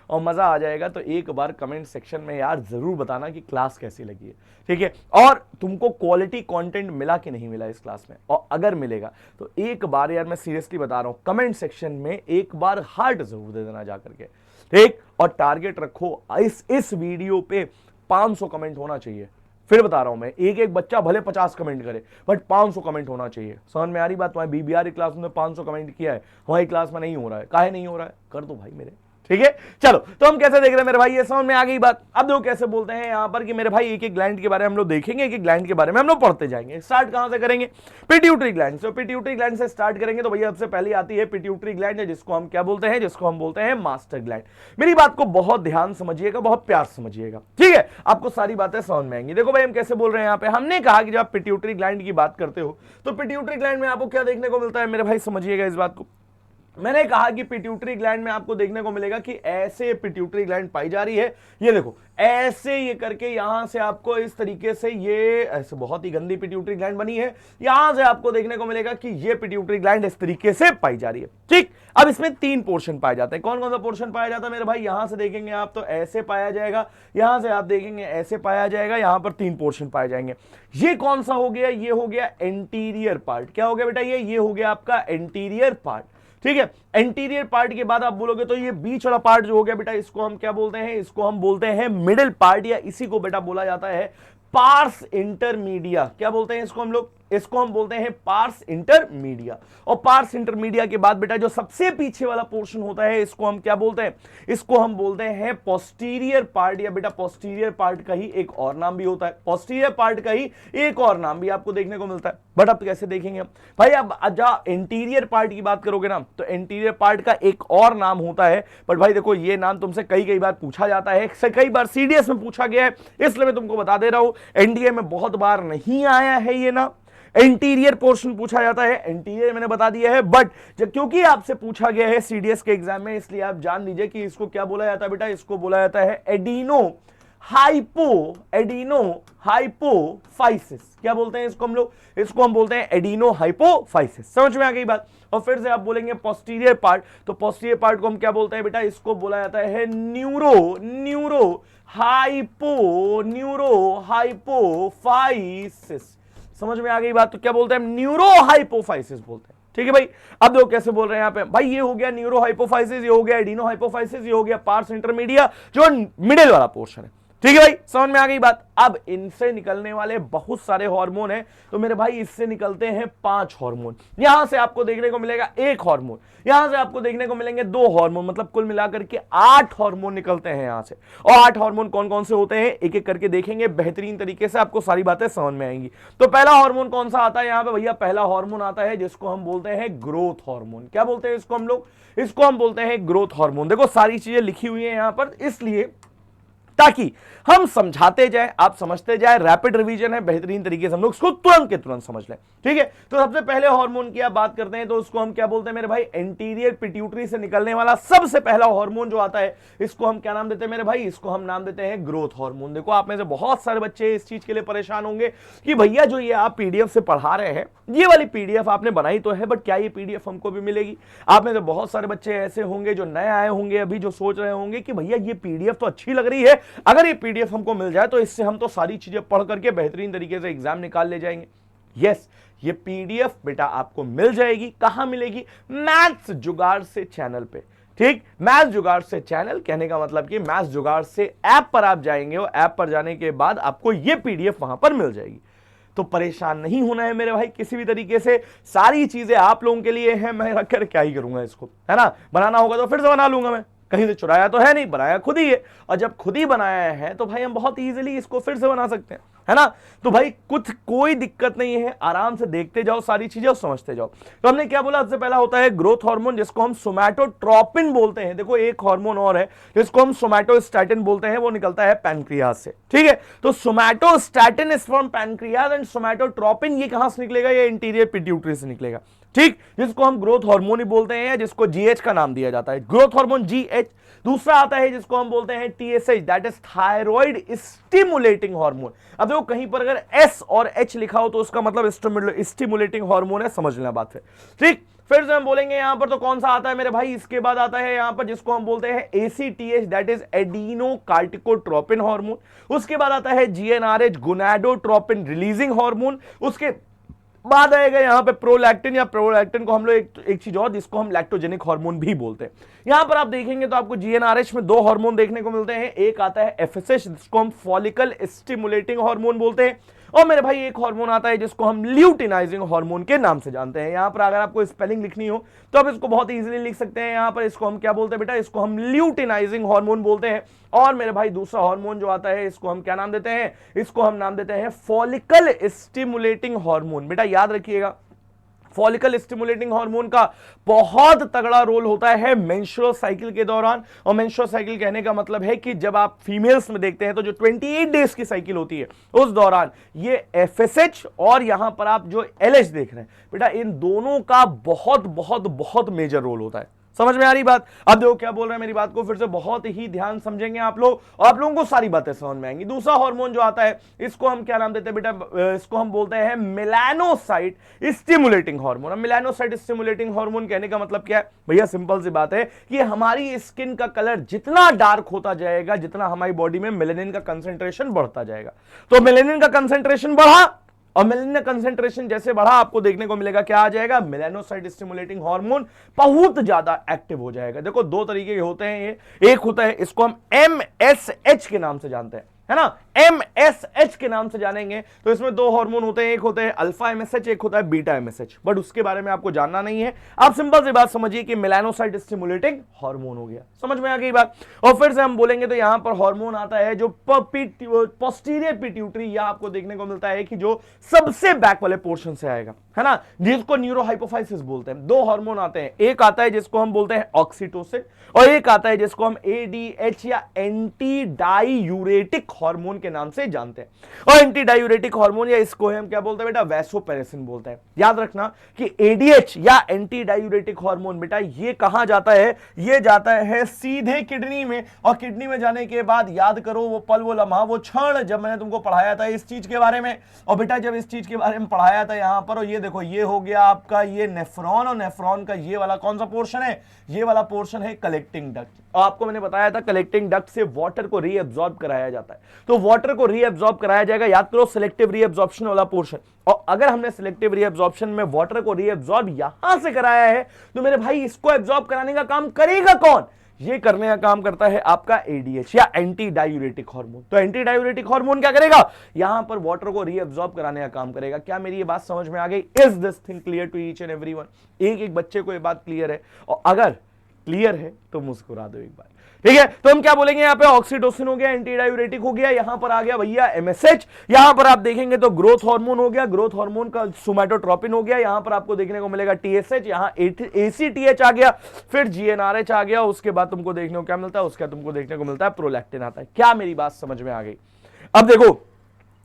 और मजा आ जाएगा तो एक बार कमेंट सेक्शन में यार जरूर बताना कि क्लास कैसी लगी है, ठीक है? और तुमको क्वालिटी कंटेंट मिला कि नहीं मिला इस क्लास में, और अगर मिलेगा तो एक बार यार मैं सीरियसली बता रहा हूं कमेंट सेक्शन में एक बार हार्ट जरूर दे देना जाकर के, ठीक? और टारगेट रखो इस वीडियो पे 500 कमेंट होना चाहिए। फिर बता रहा हूं मैं, एक बच्चा भले 50 कमेंट करे बट 500 कमेंट होना चाहिए। समझ में आ रही बात? तुम्हारी बीबीआर क्लास में 500 कमेंट किया है, हमारी क्लास में नहीं हो रहा है, काहे नहीं हो रहा है? कर दो भाई मेरे, ठीक है? चलो तो हम कैसे देख रहे हैं मेरे भाई, ये समझ में आ गई बात? अब देखो कैसे बोलते हैं यहां पर कि मेरे भाई एक एक ग्लैंड के बारे में हम लोग देखेंगे, एक एक ग्लैंड के बारे में हम लोग पढ़ते जाएंगे। स्टार्ट कहां से करेंगे? पिट्यूटरी ग्लैंड से। पिट्यूटरी ग्लैंड से स्टार्ट करेंगे तो भैया सबसे पहले आती है पिट्यूटरी ग्लैंड, जिसको हम क्या बोलते हैं, जिसको हम बोलते हैं मास्टर ग्लैंड। मेरी बात को बहुत ध्यान समझिएगा, बहुत प्यार समझिएगा, ठीक है? आपको सारी बातें समझ में आएंगी। देखो भाई हम कैसे बोल रहे हैं यहां पे, हमने कहा कि जब आप पिट्यूटरी ग्लैंड की बात करते हो तो पिट्यूटरी ग्लैंड में आपको क्या देखने को मिलता है मेरे भाई, समझिएगा इस बात को। मैंने कहा कि पिट्यूटरी ग्लैंड में आपको देखने को मिलेगा कि ऐसे पिट्यूटरी ग्लैंड पाई जा रही है। ये देखो ऐसे ये करके यहां से आपको इस तरीके से ये ऐसे बहुत ही गंदी पिट्यूटरी ग्लैंड बनी है, यहां से आपको देखने को मिलेगा कि ये पिट्यूटरी ग्लैंड इस तरीके से पाई जा रही है, ठीक? अब इसमें 3 पोर्शन पाए जाते हैं। कौन कौन सा पोर्शन पाया जाता है मेरे भाई? यहां से देखेंगे आप तो ऐसे पाया जाएगा, यहां से आप देखेंगे ऐसे पाया जाएगा, यहां पर 3 पोर्शन पाए जाएंगे। ये कौन सा हो गया? ये हो गया एंटीरियर पार्ट। क्या हो गया बेटा? ये हो गया आपका एंटीरियर पार्ट, ठीक है? एंटीरियर पार्ट के बाद आप बोलोगे तो ये बीच वाला पार्ट जो हो गया बेटा, इसको हम क्या बोलते हैं? इसको हम बोलते हैं मिडिल पार्ट, या इसी को बेटा बोला जाता है पार्स इंटरमीडिया। क्या बोलते हैं इसको हम लोग? इसको हम बोलते हैं पार्स इंटरमीडिया। और पार्स इंटरमीडिया के बाद बेटा जो सबसे पीछे वाला पोर्शन होता है इसको हम क्या बोलते हैं, इसको हम बोलते हैं पोस्टीरियर पार्ट, या बेटा पोस्टीरियर पार्ट का ही एक और नाम भी होता है, पोस्टीरियर पार्ट का ही एक और नाम भी आपको देखने को मिलता है। बट अब कैसे देखेंगे हम भाई, अब जब इंटीरियर पार्ट की बात करोगे ना तो इंटीरियर पार्ट का एक और नाम होता है। बट भाई देखो ये नाम तुमसे कई बार पूछा जाता है, कई बार सीडीएस में पूछा गया है, इसलिए मैं तुमको बता दे रहा हूं, एनडीए में बहुत बार नहीं आया है ये नाम। इंटीरियर पोर्शन पूछा जाता है, इंटीरियर मैंने बता दिया है, बट क्योंकि आपसे पूछा गया है सीडीएस के एग्जाम में, इसलिए आप जान लीजिए कि इसको क्या बोला जाता है बेटा, इसको बोला जाता है एडिनो हाइपोफाइसिस। क्या बोलते हैं इसको हम लोग, इसको हम बोलते हैं एडिनो हाइपोफाइसिस। समझ में आ गई बात। और फिर से आप बोलेंगे पोस्टीरियर पार्ट, तो पोस्टीरियर पार्ट को हम क्या बोलते हैं बेटा, इसको बोला जाता है न्यूरो हाइपोफाइसिस। समझ में आ गई बात। तो क्या बोलते हैं, न्यूरो हाइपोफाइसिस बोलते हैं। ठीक है भाई। अब देखो कैसे बोल रहे हैं यहां पे भाई, ये हो गया न्यूरो हाइपोफाइसिस, ये हो गया एडिनो हाइपोफाइसिस, ये हो गया पार्स इंटरमीडिया जो मिडिल वाला पोर्शन है। ठीक है भाई, समझ में आ गई बात। अब इनसे निकलने वाले बहुत सारे हार्मोन हैं, तो मेरे भाई इससे निकलते हैं 5 हार्मोन। यहां से आपको देखने को मिलेगा 1 हार्मोन, यहां से आपको देखने को मिलेंगे 2 हार्मोन, मतलब कुल मिलाकर के 8 हार्मोन निकलते हैं यहां से। और 8 हार्मोन कौन कौन से होते हैं एक एक करके देखेंगे, बेहतरीन तरीके से आपको सारी बातें समझ में आएंगी। तो पहला हार्मोन कौन सा आता है यहां पे भैया, पहला हार्मोन आता है जिसको हम बोलते हैं ग्रोथ हार्मोन। क्या बोलते हैं इसको हम लोग, इसको हम बोलते हैं ग्रोथ हार्मोन। देखो सारी चीजें लिखी हुई है यहां पर, इसलिए ताकि हम समझाते जाए, आप समझते जाए, रैपिड रिवीजन है, बेहतरीन तरीके से हम लोग इसको तुरंत के तुरंत समझ लें। ठीक है, तो सबसे पहले हार्मोन की आप बात करते हैं तो उसको हम क्या बोलते हैं मेरे भाई, एंटीरियर पिट्यूटरी से निकलने वाला सबसे पहला हार्मोन जो आता है इसको हम क्या नाम देते हैं मेरे भाई, इसको हम नाम देते हैं ग्रोथ हार्मोन। देखो आप में से बहुत सारे बच्चे इस चीज के लिए परेशान होंगे कि भैया जो ये आप पीडीएफ से पढ़ा रहे हैं, ये वाली पीडीएफ आपने बनाई तो है, बट क्या ये पीडीएफ हमको भी मिलेगी। आप में से बहुत सारे बच्चे ऐसे होंगे जो नए आए होंगे अभी, जो सोच रहे होंगे कि भैया ये पीडीएफ तो अच्छी लग रही है, अगर ये पीडीएफ हमको मिल जाए तो इससे हम तो सारी चीजें पढ़ करके बेहतरीन तरीके से एग्जाम निकाल ले जाएंगे। यस, ये पीडीएफ बेटा आपको मिल जाएगी। कहां मिलेगी, मैथ्स जुगाड़ से चैनल पे। ठीक, मैथ्स जुगाड़ से चैनल कहने का मतलब कि मैथ्स जुगाड़ से ऐप पर आप जाएंगे और ऐप पर जाने के बाद आपको ये पीडीएफ वहां पर मिल जाएगी। तो परेशान नहीं होना है मेरे भाई किसी भी तरीके से, सारी चीजें आप लोगों के लिए हैं। मैं रखकर क्या ही करूंगा इसको, है ना, बनाना होगा तो फिर से बना लूंगा मैं, कहीं से चुराया तो है नहीं, बनाया खुद ही है। और जब खुद ही बनाया है तो भाई हम बहुत इजीली इसको फिर से बना सकते हैं, है ना। तो भाई कुछ कोई दिक्कत नहीं है, आराम से देखते जाओ सारी चीजें और समझते जाओ। तो हमने क्या बोला, सबसे पहला होता है ग्रोथ हार्मोन जिसको हम सोमैटोट्रोपिन बोलते हैं। देखो एक हार्मोन और है जिसको हम सोमैटोस्टैटिन बोलते हैं, वो निकलता है पैनक्रियाज से। ठीक है, तो somatostatin is from pancreas and somatotropin ये कहां से निकलेगा, ये इंटीरियर पिट्यूटरी से निकलेगा। ठीक, जिसको हम ग्रोथ हार्मोन ही बोलते हैं, जिसको जीएच का नाम दिया जाता है, ग्रोथ हार्मोन जीएच। दूसरा आता है जिसको हम बोलते हैं TSH, that is thyroid stimulating hormone. अब देखो कहीं पर अगर एस और एच लिखा हो तो उसका मतलब स्टिमुलेटिंग हार्मोन है, समझ लेना बात है। ठीक, फिर से हम बोलेंगे यहां पर तो कौन सा आता है मेरे भाई, इसके बाद आता है यहां पर जिसको हम बोलते हैं ACTH, that is adrenocorticotropin hormone. उसके बाद आता है जीएनआरएच, गोनाडोट्रोपिन रिलीजिंग हार्मोन। उसके बाद आएगा यहां पे प्रोलैक्टिन, या प्रोलैक्टिन को हम लोग एक चीज और जिसको हम लैक्टोजेनिक हार्मोन भी बोलते हैं। यहां पर आप देखेंगे तो आपको जीएनआरएच में 2 हार्मोन देखने को मिलते हैं, एक आता है एफएसएच जिसको हम फॉलिकल स्टिमुलेटिंग हार्मोन बोलते हैं, और मेरे भाई एक हार्मोन आता है जिसको हम ल्यूटिनाइजिंग हार्मोन के नाम से जानते हैं। यहां पर अगर आपको स्पेलिंग लिखनी हो तो आप इसको बहुत इजीली लिख सकते हैं। यहां पर इसको हम क्या बोलते हैं बेटा, इसको हम ल्यूटिनाइजिंग हार्मोन बोलते हैं। और मेरे भाई दूसरा हार्मोन जो आता है इसको हम क्या नाम देते हैं, इसको हम नाम देते हैं फॉलिकल स्टिमुलेटिंग हार्मोन। बेटा याद रखिएगा, फॉलिकल स्टिमुलेटिंग हार्मोन का बहुत तगड़ा रोल होता है मेंस्ट्रुअल साइकिल के दौरान। और मेंस्ट्रुअल साइकिल कहने का मतलब है कि जब आप फीमेल्स में देखते हैं तो जो 28 डेज की साइकिल होती है उस दौरान ये एफएसएच और यहां पर आप जो एलएच देख रहे हैं बेटा, इन दोनों का बहुत बहुत बहुत मेजर रोल होता है। समझ में आ रही बात। अब देखो क्या बोल रहे हैं, मेरी बात को फिर से बहुत ही ध्यान समझेंगे आप लोग और आप लोगों को सारी बातें समझ में आएंगी। दूसरा हार्मोन जो आता है इसको हम क्या नाम देते हैं बेटा, इसको हम बोलते हैं मेलानोसाइट स्टिमुलेटिंग हार्मोन। अब मेलानोसाइट स्टिमुलेटिंग हार्मोन कहने का मतलब क्या है भैया, सिंपल सी बात है कि हमारी स्किन का कलर जितना डार्क होता जाएगा, जितना हमारी बॉडी में मेलेनिन का कंसेंट्रेशन बढ़ता जाएगा। तो मेलेनिन का कंसेंट्रेशन बढ़ा और मेलानिन कंसेंट्रेशन जैसे बढ़ा, आपको देखने को मिलेगा क्या आ जाएगा, मेलानोसाइट स्टिमुलेटिंग हार्मोन बहुत ज्यादा एक्टिव हो जाएगा। देखो 2 तरीके के होते हैं ये, एक होता है इसको हम एमएसएच के नाम से जानते हैं, है ना, MSH के नाम से जानेंगे। तो इसमें दो हार्मोन होते हैं, एक होता है अल्फा MSH, एक होता है बीटा MSH, बट उसके बारे में आपको जानना नहीं है। आप सिंपल सी बात समझिए कि मेलानोसाइट स्टिमुलेटिंग हार्मोन हो गया। समझ में आ गई बात। और फिर से हम बोलेंगे तो यहां पर हार्मोन आता है जो पोस्टीरियर पिट्यूटरी, या आपको देखने को मिलता है कि जो सबसे बैक वाले पोर्शन से आएगा, है ना, जिसको न्यूरोहाइपोफाइसिस बोलते हैं। दो हार्मोन आते हैं, एक आता है जिसको हम बोलते हैं ऑक्सीटोसिन, और एक आता है जिसको हम ADH या एंटी डायूरेटिक हार्मोन के नाम से जानते हैं। और एंटी डायूरेटिक हार्मोन या इसको हम क्या बोलते हैं बेटा, वैसोपेरेसिन बोलते हैं। याद रखना कि ADH या एंटी डायूरेटिक हार्मोन बेटा ये कहां जाता है, ये जाता है सीधे किडनी में, और किडनी में जाने के बाद याद करो वो पल, वो लम्हा, वो क्षण जब मैंने तुमको पढ़ाया था इस चीज के बारे में। और बेटा जब इस चीज के बारे में पढ़ाया था यहां पर, और ये देखो ये हो गया आपका ये नेफ्रॉन, और नेफ्रॉन का ये वाला कौन सा पोर्शन है, ये वाला पोर्शन है कलेक्टिंग डक्ट। और आपको मैंने बताया था कलेक्टिंग डक्ट से वाटर को रीअब्सॉर्ब कराया जाता है। तो वाटर को रीअब्सॉर्ब कराया जाएगा, याद करो सिलेक्टिव रीअब्सॉर्प्शन वाला पोर्शन। और अगर हमने सिलेक्टिव रीअब्सॉर्प्शन में वाटर को रीअब्सॉर्ब यहां से कराया है, तो मेरे भाई इसको एब्सॉर्ब कराने का काम करेगा कौन, ये करने का काम करता है आपका ADH या एंटी डायूरेटिक हार्मोन। तो एंटी डायूरेटिक हार्मोन क्या करेगा, यहां पर वाटर को रीअब्सॉर्ब कराने का काम करेगा। क्या मेरी ये बात समझ में आ गई? Is this thing clear to each and everyone? एक एक बच्चे को ये बात क्लियर है? और अगर क्लियर है तो मुस्कुरा दो एक बार, ठीक है। तो हम क्या बोलेंगे, यहां पे ऑक्सीटोसिन हो गया, एंटी डायूरेटिक हो गया, यहां पर आ गया भैया MSH, यहां पर आप देखेंगे तो ग्रोथ हार्मोन हो गया, ग्रोथ हार्मोन का सोमैटोट्रोपिन हो गया, यहां पर आपको देखने को मिलेगा TSH, यहां ACTH आ गया, फिर GnRH आ गया, उसके बाद तुमको देखने को क्या मिलता है, उसके बाद तुमको देखने को मिलता है प्रोलैक्टिन आता है। क्या मेरी बात समझ में आ गई? अब देखो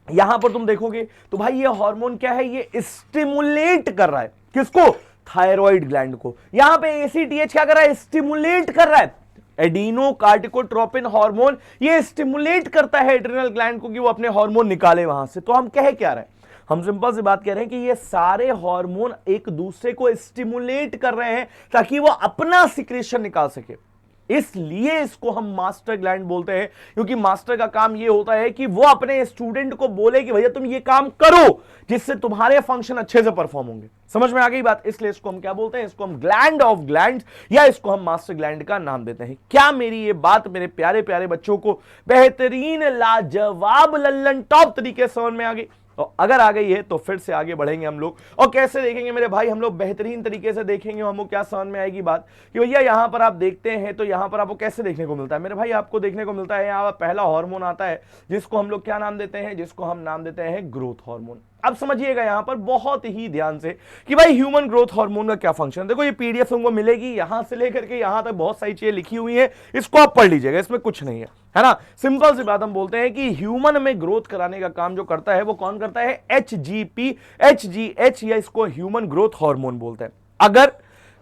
यहां पर तुम देखोगे तो भाई ये हार्मोन क्या है, ये स्टिमुलेट कर रहा है किसको, थायराइड ग्लैंड को। यहां पे ACTH क्या कर रहा है, स्टिमुलेट कर रहा है एडिनोकार्टिकोट्रोपिन हार्मोन, ये स्टिमुलेट करता है एड्रिनल ग्लैंड को कि वो अपने हार्मोन निकाले वहां से। तो हम कह क्या रहे हैं, हम सिंपल सी बात कह रहे हैं कि ये सारे हार्मोन एक दूसरे को स्टिमुलेट कर रहे हैं ताकि वो अपना सिक्रेशन निकाल सके। इसलिए इसको हम मास्टर ग्लैंड बोलते हैं, क्योंकि मास्टर का काम ये होता है कि वो अपने स्टूडेंट को बोले कि भैया तुम ये काम करो जिससे तुम्हारे फंक्शन अच्छे से परफॉर्म होंगे। समझ में आ गई बात? इसलिए इसको हम क्या बोलते हैं, इसको हम ग्लैंड ऑफ ग्लैंड्स या इसको हम मास्टर ग्लैंड का नाम देते हैं। क्या मेरी ये बात मेरे प्यारे प्यारे बच्चों को बेहतरीन लाजवाब लल्लन टॉप तरीके से समझ में आ गई? और अगर आ गई है तो फिर से आगे बढ़ेंगे हम लोग। और कैसे देखेंगे मेरे भाई, हम लोग बेहतरीन तरीके से देखेंगे। हमको क्या समझ में आएगी बात कि भैया यहां पर आप देखते हैं तो यहां पर आपको कैसे देखने को मिलता है मेरे भाई, आपको देखने को मिलता है यहां पहला हार्मोन आता है जिसको हम लोग क्या नाम देते हैं, जिसको हम नाम देते हैं ग्रोथ हार्मोन। अब समझिएगा यहां पर बहुत ही ध्यान से कि भाई ह्यूमन ग्रोथ हार्मोन का क्या फंक्शन है। देखो ये PDF तुमको मिलेगी, यहां से लेकर के यहां तक बहुत सारी चीजें लिखी हुई है, इसको आप पढ़ लीजिएगा, इसमें कुछ नहीं है ना। सिंपल सी बात हम बोलते हैं कि ह्यूमन में ग्रोथ कराने का काम जो करता है वो कौन करता है, HGP HGH, या इसको ह्यूमन ग्रोथ हार्मोन बोलते हैं। अगर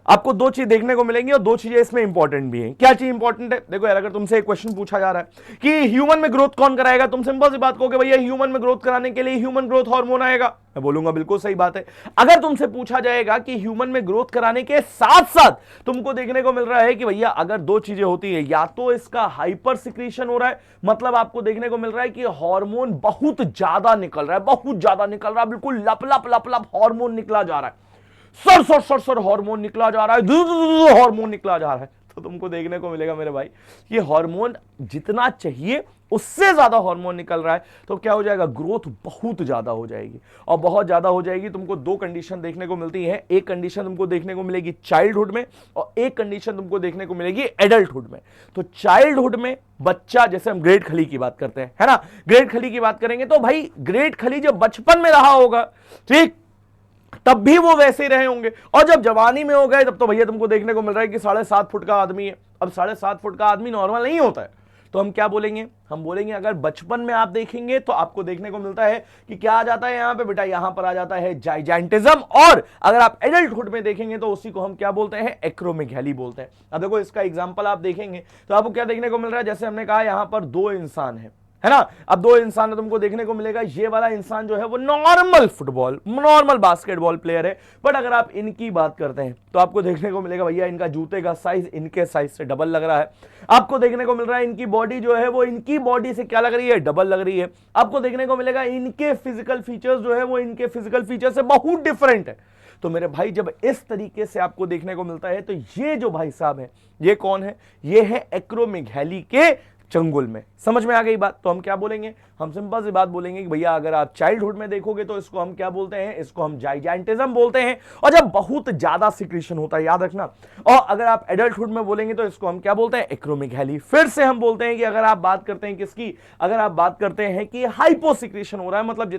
आपको दो चीज देखने को मिलेंगी और दो चीजें इसमें इंपॉर्टेंट भी हैं। क्या चीज इंपॉर्टेंट है, देखो यार, अगर तुमसे एक क्वेश्चन पूछा जा रहा है कि ह्यूमन में ग्रोथ कौन कराएगा, तुम सिंपल सी बात कहोगे भैया ह्यूमन में ग्रोथ कराने के लिए ह्यूमन ग्रोथ हार्मोन आएगा। मैं बोलूंगा बिल्कुल सही बात है। अगर तुमसे पूछा जाएगा कि ह्यूमन में ग्रोथ कराने के साथ साथ तुमको देखने को मिल रहा है कि भैया अगर दो चीजें होती है, या तो इसका हाइपर सिक्रीशन हो रहा है, मतलब आपको देखने को मिल रहा है कि हार्मोन बहुत ज्यादा निकल रहा है, बहुत ज्यादा निकल रहा है, बिल्कुल लप लप लप लप हार्मोन निकला जा रहा है, sir sir sir sir hormone निकला जा रहा है, हार्मोन निकला जा रहा है, तो तुमको देखने को मिलेगा मेरे भाई ये हार्मोन जितना चाहिए उससे ज्यादा हार्मोन निकल रहा है, तो क्या हो जाएगा, ग्रोथ बहुत ज्यादा हो जाएगी। और बहुत ज्यादा हो जाएगी, तुमको दो कंडीशन देखने को मिलती है। एक कंडीशन तुमको देखने को मिलेगी चाइल्डहुड में, और एक कंडीशन तुमको देखने को मिलेगी एडल्टहुड में। तो चाइल्डहुड में बच्चा, जैसे हम ग्रेट खली की बात करते हैं, है ना, ग्रेट खली की बात करेंगे तो भाई ग्रेट खली जब बचपन में रहा होगा, ठीक, तब भी वो वैसे ही रहे होंगे। और जब जवानी में हो गए तब तो भैया तुमको देखने को मिल रहा है कि 7.5 फुट का आदमी है। अब 7.5 फुट का आदमी नॉर्मल नहीं होता है, तो हम क्या बोलेंगे, हम बोलेंगे अगर बचपन में आप देखेंगे तो आपको देखने को मिलता है कि क्या आ जाता है यहां पे बेटा, यहां पर आ जाता है जाइजेंटिज्म। और अगर आप एडल्टहुड में देखेंगे तो उसी को हम क्या बोलते हैं, एक्रोमेगैली बोलते हैं। अब देखो इसका एग्जांपल आप देखेंगे तो आपको क्या देखने को मिल रहा है, जैसे हमने कहा यहां पर दो इंसान है ना। अब दो इंसान तुमको देखने को मिलेगा, ये वाला इंसान जो है वो normal football, normal basketball player है, बट अगर आप इनकी बात करते हैं तो आपको देखने को मिलेगा भैया इनका जूते का साइज इनके साइज से डबल लग रहा है। आपको देखने को मिल रहा है इनकी बॉडी जो है वो इनकी बॉडी से क्या लग रही है, डबल लग रही है। आपको देखने को मिलेगा इनके फिजिकल फीचर्स जो है वो इनके फिजिकल फीचर से बहुत डिफरेंट है। तो मेरे भाई जब इस तरीके से आपको देखने को मिलता है तो ये जो भाई साहब है ये कौन है, ये है एक्रोमेगैली के चंगुल में। समझ में आ गई बात? तो हम क्या बोलेंगे, हम सिंपल सी बात बोलेंगे कि भैया अगर आप चाइल्डहुड में देखोगे तो इसको हम क्या बोलते हैं, इसको हम जाइजेंटिज्म बोलते हैं, और जब बहुत ज्यादा सिक्रीशन होता है, याद रखना। और अगर आप एडल्टहुड में बोलेंगे तो इसको हम क्या बोलते हैं, एक्रोमेगैली। फिर से हम बोलते हैं कि अगर आप बात करते हैं किसकी, अगर आप बात करते हैं कि हाइपोसिक्रीशन हो रहा है, मतलब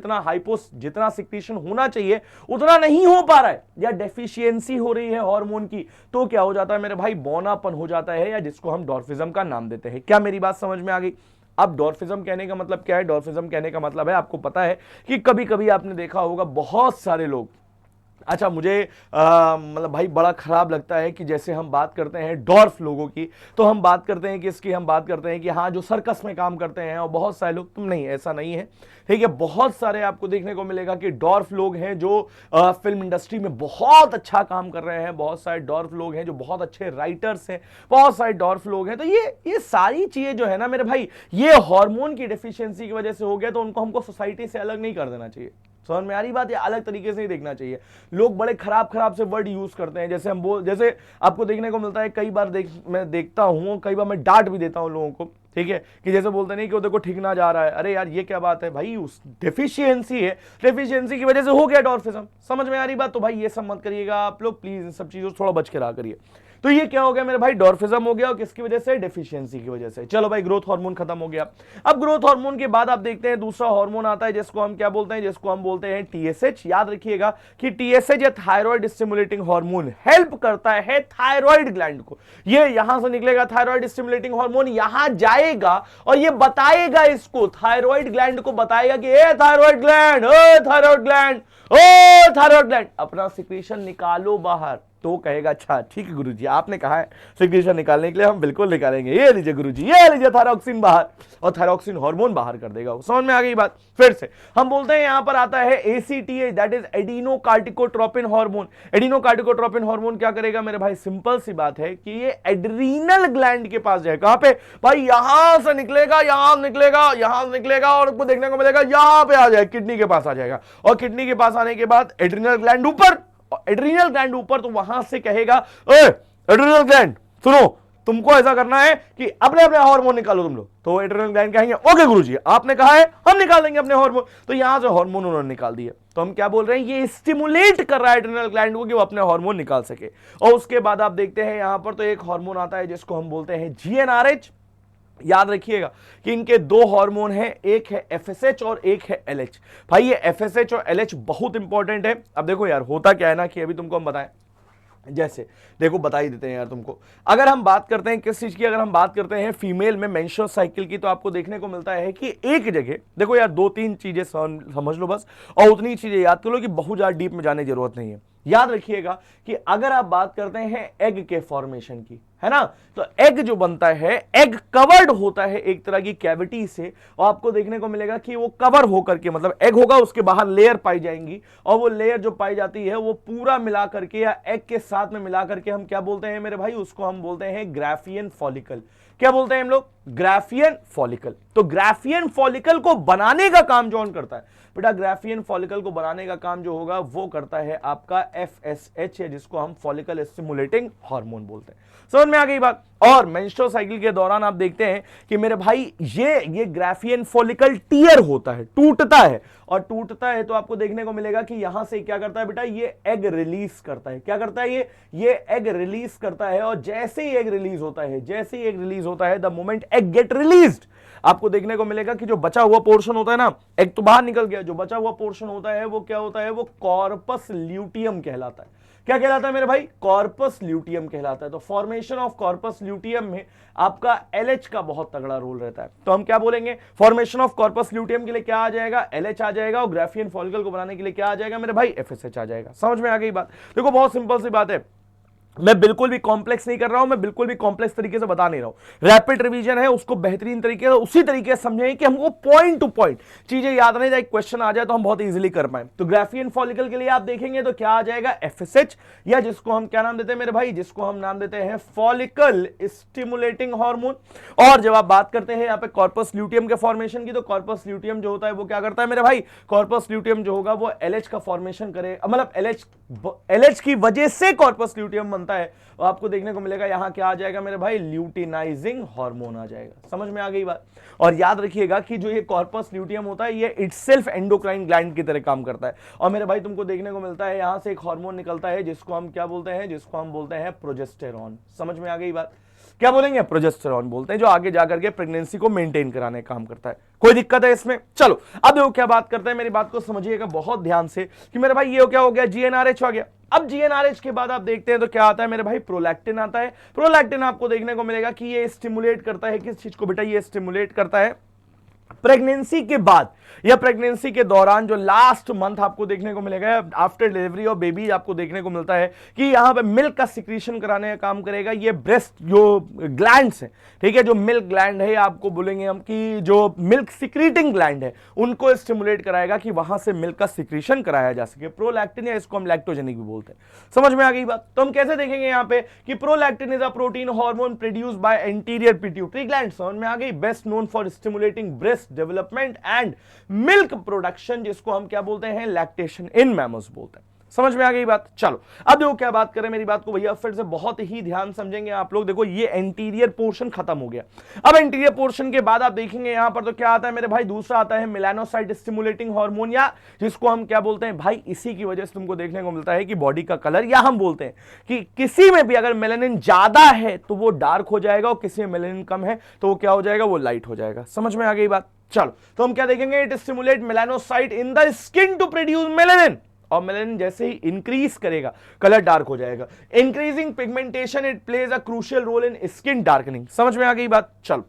जितना सिक्रीशन होना चाहिए उतना नहीं हो पा रहा है, या डेफिशिएंसी हो रही है हार्मोन की, तो क्या हो जाता है मेरे भाई, बौनापन हो जाता है, या जिसको हम डॉर्फिज्म का नाम देते हैं। क्या मेरी बात समझ में आ गई? अब डॉर्फिज्म कहने का मतलब क्या है? डॉर्फिज्म कहने का मतलब है, आपको पता है कि कभी कभी आपने देखा होगा बहुत सारे लोग, अच्छा मुझे मतलब भाई बड़ा खराब लगता है कि जैसे हम बात करते हैं डॉर्फ लोगों की, तो हम बात करते हैं कि इसकी, हम बात करते हैं कि हाँ जो सर्कस में काम करते हैं, और बहुत सारे लोग, तुम नहीं, ऐसा नहीं है, ठीक है, बहुत सारे आपको देखने को मिलेगा कि डॉर्फ लोग हैं जो फिल्म इंडस्ट्री में बहुत अच्छा काम कर रहे हैं, बहुत सारे डॉर्फ लोग हैं जो बहुत अच्छे राइटर्स हैं, बहुत सारे डॉर्फ लोग हैं। तो ये सारी चीजें जो है ना मेरे भाई, ये हार्मोन की डेफिशिएंसी की वजह से हो गया, तो उनको हमको सोसाइटी से अलग नहीं कर देना चाहिए। समझ में आ रही बात? ये अलग तरीके से ही देखना चाहिए। लोग बड़े खराब से वर्ड यूज करते हैं, जैसे आपको देखने को मिलता है कई बार, मैं देखता हूं, कई बार मैं डांट भी देता हूं लोगों को, ठीक है, कि जैसे बोलते नहीं कि वो देखो ठीक ना जा रहा है, अरे यार ये क्या बात है भाई, उस डेफिशिएंसी है, डेफिशिएंसी की वजह से हो गया डॉर्फिज्म। समझ में आ रही बात? तो भाई ये सब मत करिएगा आप लोग, प्लीज इन सब चीजों से थोड़ा बच के रहा करिए। तो ये क्या हो गया मेरे भाई, डॉर्फिज्म हो गया, और किसकी वजह से? डेफिशिएंसी की वजह से। चलो भाई, ग्रोथ हार्मोन खत्म हो गया। अब ग्रोथ हार्मोन के बाद आप देखते हैं दूसरा हार्मोन आता है, जिसको हम क्या बोलते हैं, जिसको हम बोलते हैं टीएसएच। याद रखिएगा कि टीएसएच या थायराइड स्टिमुलेटिंग हार्मोन हेल्प करता है थायराइड ग्लैंड को। ये यहां से निकलेगा थायराइड स्टिमुलेटिंग हार्मोन, यहां जाएगा और ये बताएगा, इसको थायराइड ग्लैंड को बताएगा कि ए थायराइड ग्लैंड, ओ थायराइड ग्लैंड, ओ थायराइड ग्लैंड, अपना सिक्रीशन निकालो बाहर। तो कहेगा अच्छा ठीक है गुरुजी, आपने कहा है सिक्रीशन निकालने के लिए, हम बिल्कुल निकालेंगे, ये लीजिए गुरुजी, ये लीजिए थायरॉक्सिन बाहर, और थायरॉक्सिन हार्मोन बाहर कर देगा वो। समझ में आ गई बात? फिर से हम बोलते हैं यहां पर आता है ACTH, that is adrenocorticotropin hormone. Adrenocorticotropin hormone क्या करेगा मेरे भाई, सिंपल सी बात है कि ये एड्रीनल ग्लैंड के पास जाएगा। कहां पे भाई? यहां से निकलेगा, यहां निकलेगा, यहां निकलेगा, और आपको देखने को मिलेगा यहां पे आ जाएगा, किडनी के पास आ जाएगा, और किडनी के पास आने के बाद एड्रीनल ग्लैंड ऊपर, एड्रीनल ग्लैंड ऊपर, तो वहां से कहेगा एड्रीनल ग्लैंड सुनो, तुमको ऐसा करना है कि अपने अपने हार्मोन निकालो तुम लोग। तो एड्रीनल ग्लैंड कहेंगे ओके गुरुजी, आपने कहा है हम निकाल देंगे अपने हार्मोन। तो यहां से हार्मोन उन्होंने निकाल दिए, तो हम क्या बोल रहे हैं, ये स्टिमुलेट कर रहा है एड्रीनल ग्लैंड को कि वो अपने हार्मोन निकाल सके। और उसके बाद आप देखते हैं यहां पर तो एक हार्मोन आता है जिसको हम बोलते हैं जीएनआरएच। याद रखिएगा कि इनके दो हार्मोन हैं, एक है एफएसएच और एक है एलएच। भाई ये एफएसएच और एलएच बहुत इंपॉर्टेंट है। अब देखो यार, होता क्या है ना कि अभी तुमको हम बताएं, जैसे देखो बता ही देते हैं यार तुमको, अगर हम बात करते हैं किस चीज की, अगर हम बात करते हैं फीमेल में मेंस्ट्रुअल साइकिल की, तो आपको देखने को मिलता है कि एक जगह देखो यार, दो तीन चीजें समझ लो बस, और उतनी चीजें याद कर लो कि बहुत ज्यादा डीप में जाने की जरूरत नहीं है। याद रखिएगा कि अगर आप बात करते हैं एग के फॉर्मेशन की, है ना, तो एग जो बनता है, एग कवर्ड होता है एक तरह की कैविटी से, और आपको देखने को मिलेगा कि वो कवर होकर के, मतलब एग होगा उसके बाहर लेयर पाई जाएंगी, और वो लेयर जो पाई जाती है वो पूरा मिला करके या एग के साथ में मिला करके हम क्या बोलते हैं मेरे भाई, उसको हम बोलते हैं ग्राफियन फॉलिकल। क्या बोलते हैं हम लोग? Graafian follicle. तो ग्राफियन फॉलिकल को बनाने का काम कौन करता है बेटा? ग्राफियन फॉलिकल को बनाने का काम जो होगा वो करता है आपका एफएसएच, है जिसको हम फॉलिकल स्टिमुलेटिंग हार्मोन बोलते हैं। समझ में आ गई बात? और मेंस्ट्रुअल साइकिल के दौरान आप देखते हैं कि मेरे भाई ये ग्राफियन फॉलिकल टियर होता है, टूटता है, और टूटता है तो आपको देखने को मिलेगा कि यहां से क्या करता है बेटा, ये एग रिलीज करता है। क्या करता है ये एग रिलीज करता है, और जैसे ही एग रिलीज होता है, जैसे ही एग रिलीज होता है, the moment egg gate released, आपको देखने को मिलेगा कि जो बचा हुआ पोर्शन होता है ना, एग तो बाहर निकल गया, जो बचा हुआ पोर्शन होता है वो क्या होता है, वो कॉर्पस ल्यूटियम कहलाता है। क्या कहलाता है मेरे भाई? कॉर्पस ल्यूटियम कहलाता है। तो फॉर्मेशन ऑफ कॉर्पस ल्यूटियम में आपका एलएच का बहुत तगड़ा रोल रहता है। तो हम क्या बोलेंगे, फॉर्मेशन ऑफ कॉर्पस ल्यूटियम के लिए क्या आ जाएगा, एलएच आ जाएगा, और ग्राफियन फॉलिकल को बनाने के लिए क्या आ जाएगा मेरे भाई, एफएसएच आ जाएगा। समझ में आ गई बात? देखो बहुत सिंपल सी बात है, मैं बिल्कुल भी कॉम्प्लेक्स नहीं कर रहा हूं, मैं बिल्कुल भी कॉम्प्लेक्स तरीके से बता नहीं रहा हूं। रैपिड रिवीजन है, उसको बेहतरीन तरीके से उसी तरीके से समझें कि हमको पॉइंट टू पॉइंट चीजें याद नहीं जाए, क्वेश्चन आ जाए तो हम बहुत इजीली कर पाए। तो ग्राफियन फॉलिकल के लिए आप देखेंगे तो क्या आ जाएगा, एफएसएच, या जिसको हम क्या नाम देते हैं मेरे भाई, जिसको हम नाम देते हैं फॉलिकल स्टिमुलेटिंग हार्मोन। और जब आप बात करते हैं यहाँ पे कॉर्पस ल्यूटियम के फॉर्मेशन की, तो कॉर्पस ल्यूटियम जो होता है वो क्या करता है मेरे भाई, कॉर्पस ल्यूटियम जो होगा वो एलएच का फॉर्मेशन करे, मतलब एलएच की वजह से कॉर्पस ल्यूटियम बनता बनता है और आपको देखने को मिलेगा यहाँ क्या आ जाएगा मेरे भाई, ल्यूटिनाइजिंग हार्मोन आ जाएगा। समझ में आ गई बात। और याद रखिएगा कि जो ये कॉर्पस ल्यूटियम होता है ये इटसेल्फ एंडोक्राइन ग्लैंड की तरह काम करता है। और मेरे भाई तुमको देखने को मिलता है यहाँ से एक हार्मोन निकलता है जिसको हम क्या बोलते हैं, जिसको हम बोलते हैं प्रोजेस्टेरॉन। समझ में आ गई बात। क्या बोलेंगे, प्रोजेस्टेरॉन बोलते हैं, जो आगे जाकर के प्रेगनेंसी को मेंटेन कराने का काम करता है। कोई दिक्कत है इसमें? चलो अब देखो क्या बात करते हैं, मेरी बात को समझिएगा बहुत ध्यान से कि मेरे भाई ये क्या हो गया, जीएनआरएच आ गया। अब जीएनआरएच के बाद आप देखते हैं तो क्या आता है मेरे भाई, प्रोलैक्टिन आता है। प्रोलैक्टिन आपको देखने को मिलेगा कि ये स्टिमुलेट करता है किस चीज को बेटा, ये स्टिमुलेट करता है प्रेगनेंसी के बाद या प्रेगनेंसी के दौरान जो लास्ट मंथ आपको देखने को मिलेगा आफ्टर डिलीवरी ऑफ बेबी, आपको देखने को मिलता है कि यहां पे मिल्क का सिक्रीशन कराने का काम करेगा ये ब्रेस्ट जो ग्लैंड्स है, ठीक है, जो मिल्क ग्लैंड है, आपको बोलेंगे हम कि जो मिल्क सिक्रीटिंग ग्लैंड है उनको स्टिमुलेट कराएगा कि वहां से मिल्क का सिक्रीशन कराया जा सके। प्रोलैक्टिन, या इसको हम लैक्टोजेनिक भी बोलते हैं। समझ में आ गई बात। तो हम कैसे देखेंगे यहां पे कि prolactin is a protein hormone produced by anterior pituitary gland. समझ में आ गई। Best known for stimulating breast development and milk production, जिसको हम क्या बोलते हैं, लैक्टेशन इन मैमल्स बोलते हैं। समझ में आ गई बात। चलो अब देखो क्या बात करें, मेरी बात को भैया फिर से बहुत ही ध्यान समझेंगे आप लोग। देखो ये एंटीरियर पोर्शन खत्म हो गया। अब एंटीरियर पोर्शन के बाद आप देखेंगे यहां पर तो क्या आता है मेरे भाई, दूसरा आता है मेलानोसाइट स्टिमुलेटिंग हार्मोन, या जिसको हम क्या बोलते हैं भाई, इसी की वजह से तुमको देखने को मिलता है कि बॉडी का कलर, या हम बोलते हैं कि किसी में भी अगर मेलानिन ज्यादा है तो वो डार्क हो जाएगा और किसी में मेलानिन कम है तो वो क्या हो जाएगा, वो लाइट हो जाएगा। समझ में आ गई बात। चलो तो हम क्या देखेंगे, it stimulate melanocyte in the skin to produce melanin, और मेलानिन जैसे ही इंक्रीज करेगा कलर डार्क हो जाएगा। Increasing pigmentation, it plays a crucial role in skin darkening. समझ में आ गई बात। चलो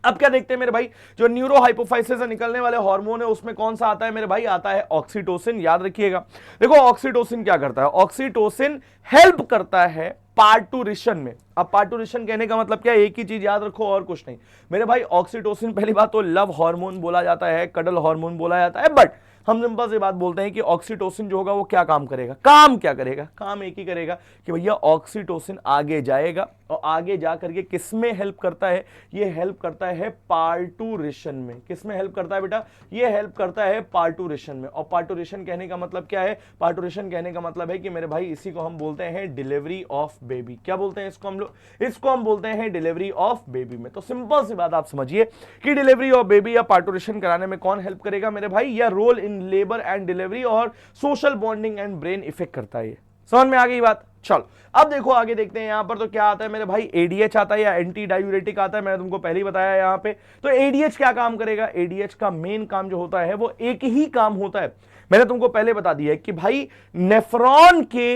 अब क्या देखते हैं मेरे भाई, जो न्यूरो हाइपोफाइसिस से निकलने वाले हार्मोन है उसमें कौन सा आता है मेरे भाई, आता है ऑक्सीटोसिन। याद रखिएगा। देखो ऑक्सीटोसिन क्या करता है, ऑक्सीटोसिन हेल्प करता है पार्टूरिशन में। अब पार्टूरिशन कहने का मतलब क्या है, एक ही चीज याद रखो और कुछ नहीं मेरे भाई। ऑक्सीटोसिन पहली बात तो लव हार्मोन बोला जाता है, कडल हार्मोन बोला जाता है, बट हम सिंपल सी बात बोलते हैं कि ऑक्सीटोसिन जो होगा वो क्या काम करेगा, काम क्या करेगा, काम एक ही करेगा कि भैया ऑक्सीटोसिन आगे जाएगा और आगे जा करके किसमें हेल्प करता है, ये हेल्प करता है पार्टूरिशन में। किसमें हेल्प करता है बेटा, ये हेल्प करता है पार्टूरिशन में। और पार्टूरिशन कहने का मतलब क्या है, पार्टूरिशन कहने का मतलब है कि मेरे भाई इसी को हम बोलते हैं डिलीवरी ऑफ बेबी। क्या बोलते हैं इसको हम लोग, इसको हम बोलते हैं डिलीवरी ऑफ बेबी में। तो सिंपल सी बात आप समझिए कि डिलीवरी ऑफ बेबी या पार्टूरिशन कराने में कौन हेल्प करेगा मेरे भाई, या role in labour and delivery और social bonding and brain effect करता है। समझ में आ गई बात। चलो अब देखो आगे देखते हैं यहां पर तो क्या आता है मेरे भाई, एडीएच आता है या एंटी डायूरेटिक आता है। मैंने तुमको पहले ही बताया यहां पे। तो एडीएच क्या काम करेगा, एडीएच का मेन काम जो होता है वो एक ही काम होता है, मैंने तुमको पहले बता दिया है कि भाई नेफ्रॉन के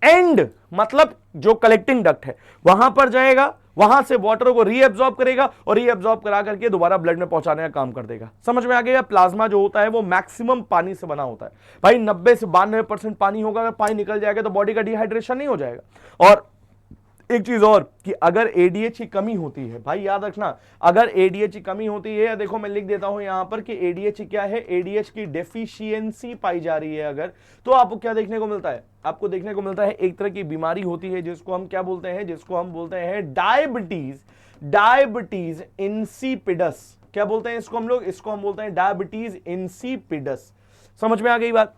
एंड, मतलब जो कलेक्टिंग डक्ट है वहां पर जाएगा, वहां से वाटर को रीएब्सॉर्ब करेगा और रीएब्सॉर्ब करा करके दोबारा ब्लड में पहुंचाने का काम कर देगा। समझ में आ गया। प्लाज्मा जो होता है वो मैक्सिमम पानी से बना होता है भाई, 90 से 92% पानी होगा। अगर पानी निकल जाएगा तो बॉडी का डिहाइड्रेशन नहीं हो जाएगा। और एक चीज और कि अगर एडीएच की कमी होती है भाई, याद रखना, अगर एडीएच की कमी होती है, देखो मैं लिख देता हूं यहां पर कि एडीएच क्या है, एडीएच की डेफिशिएंसी पाई जा रही है अगर, तो आपको क्या देखने को मिलता है, आपको देखने को मिलता है एक तरह की बीमारी होती है जिसको हम क्या बोलते हैं, जिसको हम बोलते हैं डायबिटीज, डायबिटीज इंसिपिडस। क्या बोलते हैं इसको हम लोग, इसको हम बोलते हैं डायबिटीज इंसिपिडस। समझ में आ गई बात।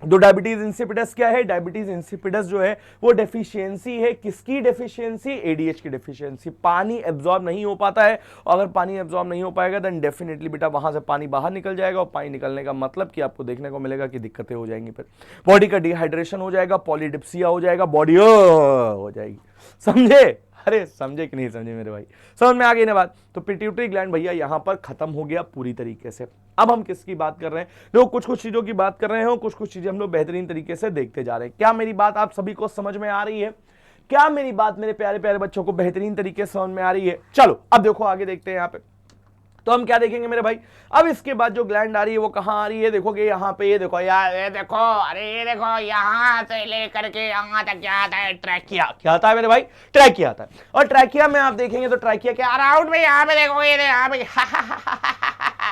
जो डायबिटीज इंसिपिडस क्या है, डायबिटीज इंसिपिडस जो है वो डेफिशिएंसी है। किसकी डेफिशिएंसी, एडीएच की डेफिशिएंसी। पानी एब्जॉर्ब नहीं हो पाता है, और अगर पानी एब्जॉर्ब नहीं हो पाएगा देन डेफिनेटली बेटा वहां से पानी बाहर निकल जाएगा, और पानी निकलने का मतलब कि आपको देखने को मिलेगा कि दिक्कतें हो जाएंगी, फिर बॉडी का डिहाइड्रेशन हो जाएगा, पॉलीडिप्सिया हो जाएगा, बॉडी हो जाएगी। समझे, अरे समझे कि नहीं समझे मेरे भाई, समझ में आ गई ना बात। तो पिट्यूटरी ग्लैंड भैया यहां पर खत्म हो गया पूरी तरीके से। अब हम किसकी बात कर रहे हैं, लोग कुछ कुछ चीजों की बात कर रहे हैं, कुछ कुछ चीजें हम लोग बेहतरीन तरीके से देखते जा रहे हैं। क्या मेरी बात आप सभी को समझ में आ रही है, क्या मेरी बात मेरे प्यारे प्यारे बच्चों को बेहतरीन तरीके से समझ में आ रही है। चलो अब देखो आगे देखते हैं। यहाँ पे तो हम क्या देखेंगे मेरे भाई, अब इसके बाद जो ग्लैंड आ रही है वो कहाँ आ रही है, देखोगे यहाँ पे, ये देखो यार, ये देखो, अरे ये देखो, यहाँ से लेकर के यहाँ तक क्या आता है, ट्रैकिया। क्या आता है मेरे भाई, ट्रैकिया आता है। और ट्रैकिया में आप देखेंगे तो ट्रैकिया के अराउंड में यहाँ पे देखो, ये यहाँ पे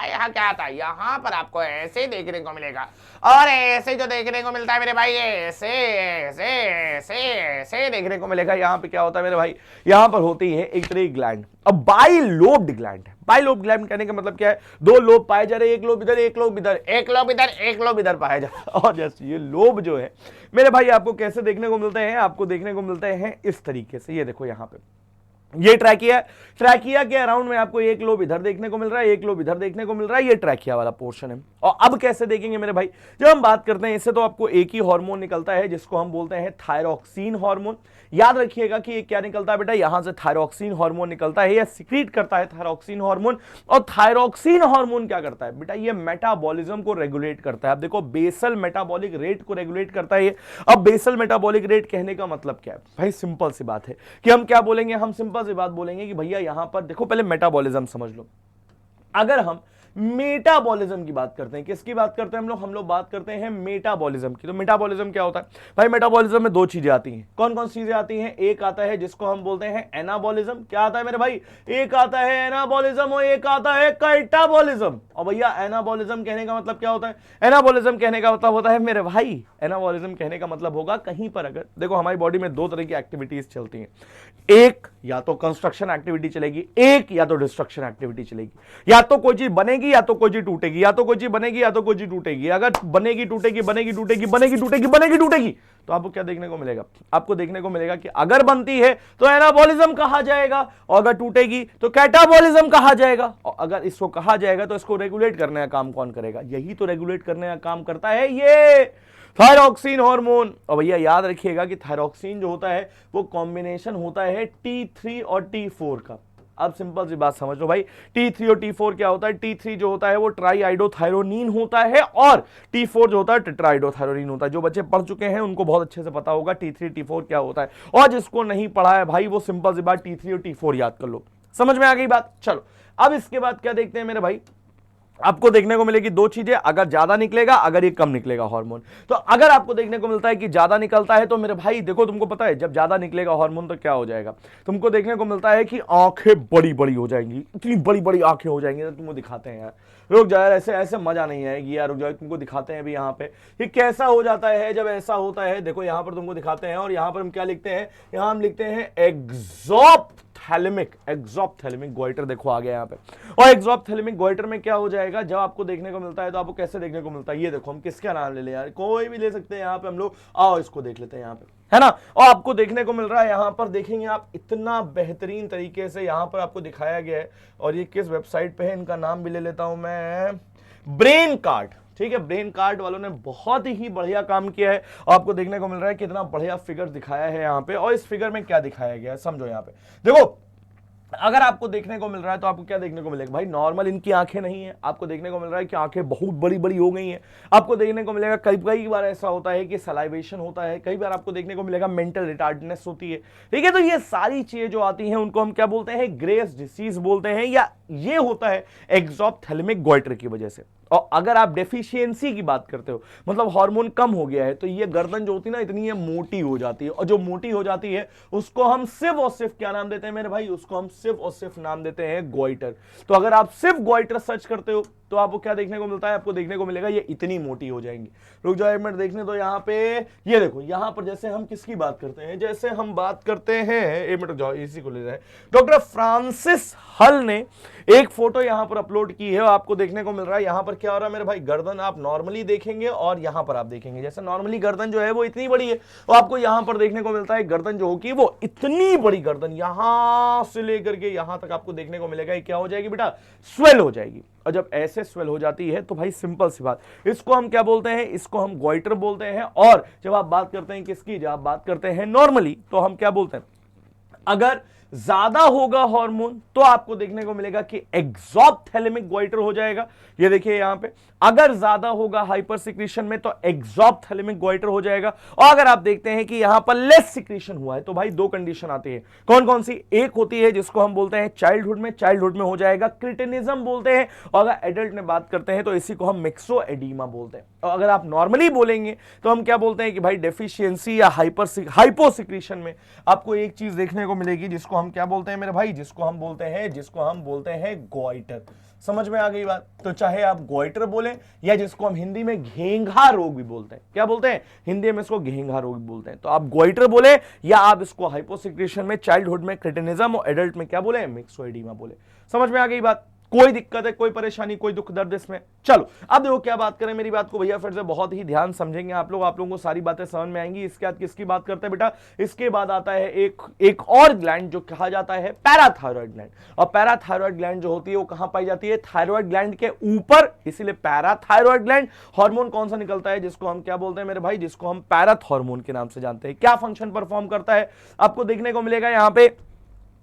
यहाँ क्या आता है, यहाँ पर आपको ऐसे देखने को मिलेगा। और ऐसे जो देखने को मिलता है मेरे भाई, ऐसे ऐसे ऐसे ऐसे देखने को मिलेगा। यहाँ पे क्या होता है मेरे भाई, यहाँ पर होती है एक तरह की ग्लैंड, अब बाइलोब्ड ग्लैंड है। बाइलोब्ड ग्लैंड कहने का मतलब क्या है, दो लोब पाए जा रहे, एक लोब इधर एक लोब इधर, एक लोब इधर एक लोब इधर पाया जा रहा। और जैसे ये लोब जो है मेरे भाई आपको कैसे देखने को मिलते हैं, आपको देखने को मिलते हैं इस तरीके से। ये देखो यहाँ पे ये ट्रैकिया के अराउंड में आपको एक लोब इधर देखने को मिल रहा है, एक लोब इधर देखने को मिल रहा है, ये ट्रैकिया वाला पोर्शन है। और अब कैसे देखेंगे मेरे भाई, जब हम बात करते हैं इससे तो आपको एक ही हार्मोन निकलता है जिसको हम बोलते हैं थायरॉक्सिन हार्मोन। याद रखिएगा कि ये क्या निकलता है बेटा, यहां से थायरॉक्सिन हार्मोन निकलता है, या सिक्रीट करता है थायरॉक्सिन हार्मोन। और थायरॉक्सिन हार्मोन क्या करता है बेटा, ये मेटाबॉलिज्म को रेगुलेट करता है। अब देखो बेसल मेटाबॉलिक रेट को रेगुलेट करता है ये। अब बेसल मेटाबॉलिक रेट कहने का मतलब क्या है भाई, सिंपल सी बात है कि हम क्या बोलेंगे, हम सिंपल सी बात बोलेंगे कि भैया यहां पर देखो, पहले मेटाबॉलिज्म समझ लो। अगर हम मेटाबॉलिज्म की बात करते हैं, किसकी बात करते हैं हम लोग बात करते हैं मेटाबॉलिज्म की। तो मेटाबॉलिज्म क्या होता है भाई, मेटाबॉलिज्म में दो चीजें आती हैं। कौन कौन सी चीजें आती हैं, एक आता है जिसको हम बोलते हैं एनाबॉलिज्म। क्या आता है मेरे भाई, एक आता है एनाबॉलिज्म और एक आता है कैटाबॉलिज्म। और भैया एनाबॉलिज्म कहने का मतलब क्या होता है, एनाबॉलिज्म कहने का मतलब होता है मेरे भाई, एनाबॉलिज्म कहने का मतलब होगा कहीं पर अगर देखो हमारी बॉडी में दो तरह की एक्टिविटीज चलती हैं, एक या तो कंस्ट्रक्शन एक्टिविटी चलेगी, एक या तो डिस्ट्रक्शन एक्टिविटी चलेगी। या तो कोई चीज बनेगी या तो कोई चीज टूटेगी, या तो कोई चीज बनेगी या तो कोई चीज टूटेगी। अगर बनेगी टूटेगी बनेगी टूटेगी बनेगी टूटेगी बनेगी टूटेगी, तो आपको क्या देखने को मिलेगा, आपको देखने को मिलेगा कि अगर बनती है तो एनाबॉलिज्म कहा जाएगा, और अगर टूटेगी तो कैटाबॉलिज्म कहा जाएगा। और अगर इसको कहा जाएगा तो इसको रेगुलेट करने का काम कौन करेगा, यही तो रेगुलेट करने का काम करता है ये थायरॉक्सिन हार्मोन। और भैया याद रखिएगा कि थायरॉक्सिन जो होता है वो कॉम्बिनेशन होता है T3 और T4 का। अब सिंपल सी बात समझ लो भाई, T3 और T4 क्या होता है, T3 जो होता है वो ट्राईआइडोथायरोनिन होता है, और T4 जो होता है टेट्राआइडोथायरोनिन होता है। जो बच्चे पढ़ चुके हैं उनको बहुत अच्छे से पता होगा T3 T4 क्या होता है, और जिसको नहीं पढ़ा है भाई वो सिंपल सी बात T3 और T4 याद कर लो। समझ में आ गई बात। चलो अब इसके बाद क्या देखते हैं मेरे भाई, आपको देखने को मिलेगी दो चीजें, अगर ज्यादा निकलेगा अगर ये कम निकलेगा हार्मोन। तो अगर आपको देखने को मिलता है कि ज्यादा निकलता है तो मेरे भाई देखो, तुमको पता है जब ज्यादा निकलेगा हार्मोन तो क्या हो जाएगा, तुमको देखने को मिलता है कि आंखें बड़ी बड़ी हो जाएंगी, इतनी बड़ी बड़ी आंखें हो जाएंगी। तो तुमको दिखाते हैं यार, रुक जाओ यार, ऐसे ऐसे मजा नहीं आएगी यार, रुक जाओ तुमको दिखाते हैं अभी यहाँ पे कि कैसा हो जाता है जब ऐसा होता है। देखो यहाँ पर तुमको दिखाते हैं, और यहाँ पर हम क्या लिखते हैं, यहाँ हम लिखते हैं एक्सोप्थैलेमिक गोइटर। देखो आ गया यहाँ पे। और एक्सोप्थैलेमिक गोइटर में क्या हो जाएगा, जब आपको देखने को मिलता है तो आपको कैसे देखने को मिलता है, ये देखो हम किसका नाम ले ले यार, कोई भी ले सकते हैं यहाँ पे हम लोग। आओ इसको देख लेते हैं यहाँ पे, है ना। और आपको देखने को मिल रहा है यहाँ पर, देखेंगे आप इतना बेहतरीन तरीके से यहाँ पर आपको दिखाया गया है। और ये किस वेबसाइट पे है, इनका नाम भी ले लेता हूं मैं, ब्रेन कार्ड। ठीक है, ब्रेन कार्ड वालों ने बहुत ही बढ़िया काम किया है। और आपको देखने को मिल रहा है कितना बढ़िया फिगर दिखाया है यहाँ पे। और इस फिगर में क्या दिखाया गया है समझो, यहाँ पे देखो, अगर आपको देखने को मिल रहा है तो आपको क्या देखने को मिलेगा भाई, नॉर्मल इनकी आंखें नहीं है, आपको देखने को मिल रहा है कि आंखें बहुत बड़ी बड़ी हो गई हैं। आपको देखने को मिलेगा कई बार ऐसा होता है कि सलाइवेशन होता है, कई बार आपको देखने को मिलेगा मेंटल रिटार्डनेस होती है। ठीक है, तो ये सारी चीजें जो आती हैं उनको हम क्या बोलते हैं, ग्रेस डिसीज बोलते हैं, या ये होता है एक्सोप्थैलेमिक गोइटर की वजह से। और अगर आप डेफिशिएंसी की बात करते हो, मतलब हार्मोन कम हो गया है, तो ये गर्दन जो होती है ना इतनी ये मोटी हो जाती है, और जो मोटी हो जाती है उसको हम सिर्फ और सिर्फ क्या नाम देते हैं मेरे भाई, उसको हम सिर्फ और सिर्फ नाम देते हैं गोइटर। तो अगर आप सिर्फ गोइटर सर्च करते हो तो आपको क्या देखने को मिलता है, आपको देखने को मिलेगा ये इतनी मोटी हो जाएंगी। रुक जाओ एक मिनट देखने दो, यहाँ पे ये देखो, यहाँ पर जैसे हम किसकी बात करते हैं, जैसे हम बात करते हैं, एक मिनट जाओ इसी को ले जाए, डॉक्टर फ्रांसिस हल ने एक फोटो यहाँ पर अपलोड की है। और आपको देखने को मिल रहा है यहाँ पर क्या हो रहा है मेरे भाई, गर्दन आप नॉर्मली देखेंगे और यहाँ पर आप देखेंगे, जैसे नॉर्मली गर्दन जो है वो इतनी बड़ी है, और आपको यहाँ पर देखने को मिलता है गर्दन जो होगी वो इतनी बड़ी गर्दन, यहां से लेकर के यहां तक आपको देखने को मिलेगा क्या हो जाएगी बेटा, स्वेल हो जाएगी। और जब ऐसे स्वेल हो जाती है तो भाई सिंपल सी बात, इसको हम क्या बोलते हैं, इसको हम गोइटर बोलते हैं। और जब आप बात करते हैं किसकी, जब आप बात करते हैं नॉर्मली, तो हम क्या बोलते हैं, अगर ज्यादा होगा हार्मोन तो आपको देखने को मिलेगा कि एक्सोप्थैलेमिक गोइटर हो जाएगा। ये देखिए यहां पे, अगर ज्यादा होगा हाइपर सिक्रीशन में तो एक्सोप्थैलेमिक गोइटर हो जाएगा। और अगर आप देखते हैं कि यहां पर लेस सिक्रीशन हुआ है तो भाई दो कंडीशन आती है, कौन कौन सी, एक होती है जिसको हम बोलते हैं चाइल्डहुड में हो जाएगा क्रिटिनिज्म बोलते हैं, और अगर एडल्ट में बात करते हैं तो इसी को हम मिक्सोएडिमा बोलते हैं। और अगर आप नॉर्मली बोलेंगे तो हम क्या बोलते हैं कि भाई डेफिशिएंसी या हाइपोसिक्रीशन में आपको एक चीज देखने को मिलेगी जिसको हम क्या बोलते हैं मेरे भाई, जिसको हम बोलते हैं गोइटर। समझ में आ गई बात। तो चाहे आप गोइटर बोलें या जिसको हम हिंदी में घेंघा रोग भी बोलते हैं, क्या बोलते हैं हिंदी में इसको घेंघा रोग भी बोलते हैं। तो आप गोइटर बोले या आप इसको हाइपोसिक्रेशन में, चाइल्डहुड में क्रेटिनिज्म और एडल्ट में क्या बोले, मिक्सोइडिमा बोले। समझ में आ गई बात। कोई दिक्कत है, कोई परेशानी, कोई दुख दर्द इसमें? चलो अब देखो क्या बात करें, मेरी बात को भैया फिर से बहुत ही ध्यान समझेंगे आप लोगों को सारी बातें समझ में आएंगी। इसके बाद किसकी बात करते हैं बेटा, इसके बाद आता है एक और ग्लैंड जो कहा जाता है पैराथायरॉयड ग्लैंड। और पैराथायरॉयड ग्लैंड जो होती है वो कहां पाई जाती है, थायरॉयड ग्लैंड के ऊपर, इसीलिए पैराथायरॉयड ग्लैंड। हार्मोन कौन सा निकलता है जिसको हम क्या बोलते हैं मेरे भाई, जिसको हम पैराथ हार्मोन के नाम से जानते हैं। क्या फंक्शन परफॉर्म करता है आपको देखने को मिलेगा यहां पे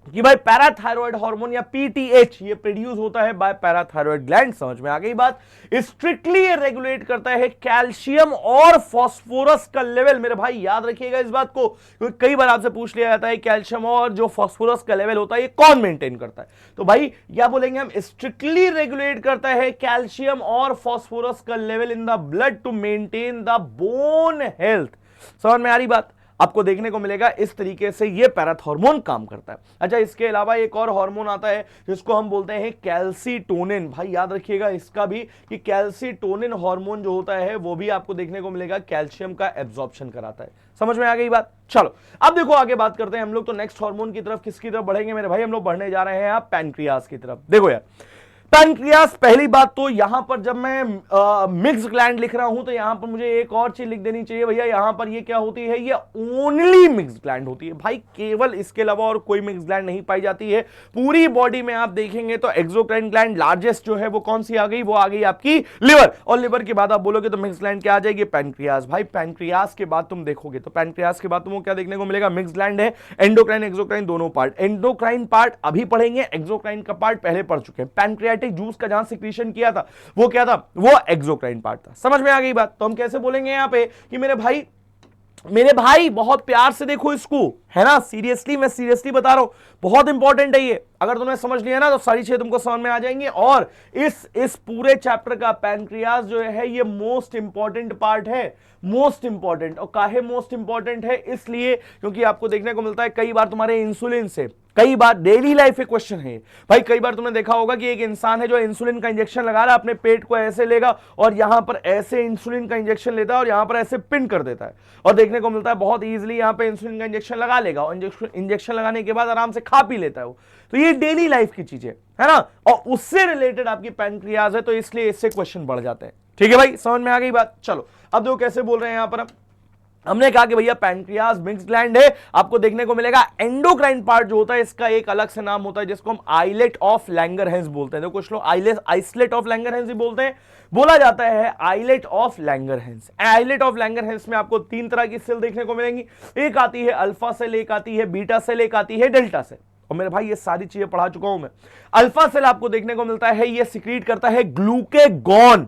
कि भाई पैराथायरॉयड हार्मोन या पीटीएच ये प्रोड्यूस होता है बाय पैराथायरॉयड ग्लैंड। समझ में आ गई बात। स्ट्रिक्टली ये रेगुलेट करता है कैल्शियम और फास्फोरस का लेवल। मेरे भाई याद रखिएगा इस बात को, क्योंकि कई बार आपसे पूछ लिया जाता है कैल्शियम और जो फास्फोरस का लेवल होता है ये कौन मेंटेन करता है। तो भाई क्या बोलेंगे हम, स्ट्रिक्टली रेगुलेट करता है कैल्शियम और फास्फोरस का level in the blood to maintain the bone health. समझ में आ रही बात। आपको देखने को मिलेगा इस तरीके से ये पैराथ हार्मोन काम करता है। अच्छा, इसके अलावा एक और हार्मोन आता है जिसको हम बोलते हैं कैल्सीटोनिन। भाई याद रखिएगा इसका भी कि कैल्सीटोनिन हार्मोन जो होता है वो भी आपको देखने को मिलेगा कैल्शियम का एब्जॉर्प्शन कराता है। समझ में आ गई बात। चलो अब देखो आगे बात करते हैं हम लोग। तो नेक्स्ट हार्मोन की तरफ किसकी तरफ बढ़ेंगे मेरे भाई, हम लोग बढ़ने जा रहे हैं आप पैनक्रियास की तरफ। देखो यार पैनक्रियास, पहली बात तो यहां पर जब मैं मिक्स ग्लैंड लिख रहा हूं तो यहां पर मुझे एक और चीज लिख देनी चाहिए भैया, यहां पर ये क्या होती है, ये ओनली मिक्स ग्लैंड होती है भाई, केवल इसके अलावा और कोई मिक्स ग्लैंड नहीं पाई जाती है। पूरी बॉडी में आप देखेंगे तो एक्सोक्राइन ग्लैंड लार्जेस्ट जो है वो कौन सी आ गई, वो आ गई आपकी लिवर। और लिवर के बाद आप बोलोगे तो मिक्स ग्लैंड क्या आ जाएगी, पैनक्रियास। भाई पैनक्रियास के बाद तुम देखोगे तो पैनक्रियास के बाद तुमको क्या देखने को मिलेगा, मिक्स ग्लैंड है, एंडोक्राइन एक्सोक्राइन दोनों पार्ट। एंडोक्राइन पार्ट अभी पढ़ेंगे, एक्सोक्राइन का पार्ट पहले पढ़ चुके हैं। पैनक्रियाटिक जूस का जहां सिक्रीशन किया था वो क्या था, वो एक्सोक्राइन पार्ट था। समझ में आ गई बात। तो हम कैसे बोलेंगे यहां पे कि मेरे भाई बहुत प्यार से देखो इसको, है ना, सीरियसली मैं सीरियसली बता रहा हूं, बहुत इंपॉर्टेंट है ये। अगर तुमने समझ लिया ना तो सारी चीजें तुमको समझ में आ जाएंगी। और इस पूरे चैप्टर का पैनक्रियास जो है ये मोस्ट इंपॉर्टेंट पार्ट है, मोस्ट इंपॉर्टेंट। और काहे मोस्ट इंपॉर्टेंट है, इसलिए क्योंकि आपको देखने को मिलता है कई बार तुम्हारे इंसुलिन से, कई बार डेली लाइफ के क्वेश्चन है भाई। कई बार तुमने देखा होगा कि एक इंसान है जो इंसुलिन का इंजेक्शन लगा रहा है, अपने पेट को ऐसे लेगा और यहां पर ऐसे इंसुलिन का इंजेक्शन लेता है और यहां पर ऐसे पिन कर देता है। और देखने को मिलता है बहुत इजीली यहां पे इंसुलिन का इंजेक्शन लगा लेगा और इंजेक्शन लगाने के बाद आराम से खा पी लेता है वो। तो ये डेली लाइफ की चीजें है ना, और उससे रिलेटेड आपकी पैनक्रियाज है, तो इसलिए इससे क्वेश्चन बढ़ जाते हैं। ठीक है भाई, समझ में आ गई बात। चलो अब देखो कैसे बोल रहे हैं यहां पर हमने कहा कि भैया पैनक्रियास मिक्स ग्लैंड है। आपको देखने को मिलेगा एंडोक्राइन पार्ट जो होता है इसका एक अलग से नाम होता है जिसको हम आइलेट ऑफ लैंगरहैंस बोलते हैं। तो कुछ लोग आइसलेट ऑफ लैंगरहैंस ही बोलते हैं, बोला जाता है islet of Langerhans. Islet of Langerhans में आपको तीन तरह की सेल देखने को मिलेंगी, एक आती है अल्फा सेल, एक आती है बीटा सेल, एक आती है डेल्टा सेल। और मेरे भाई ये सारी चीजें पढ़ा चुका हूं मैं। अल्फा सेल आपको देखने को मिलता है ये सिक्रीट करता है ग्लूकेगॉन,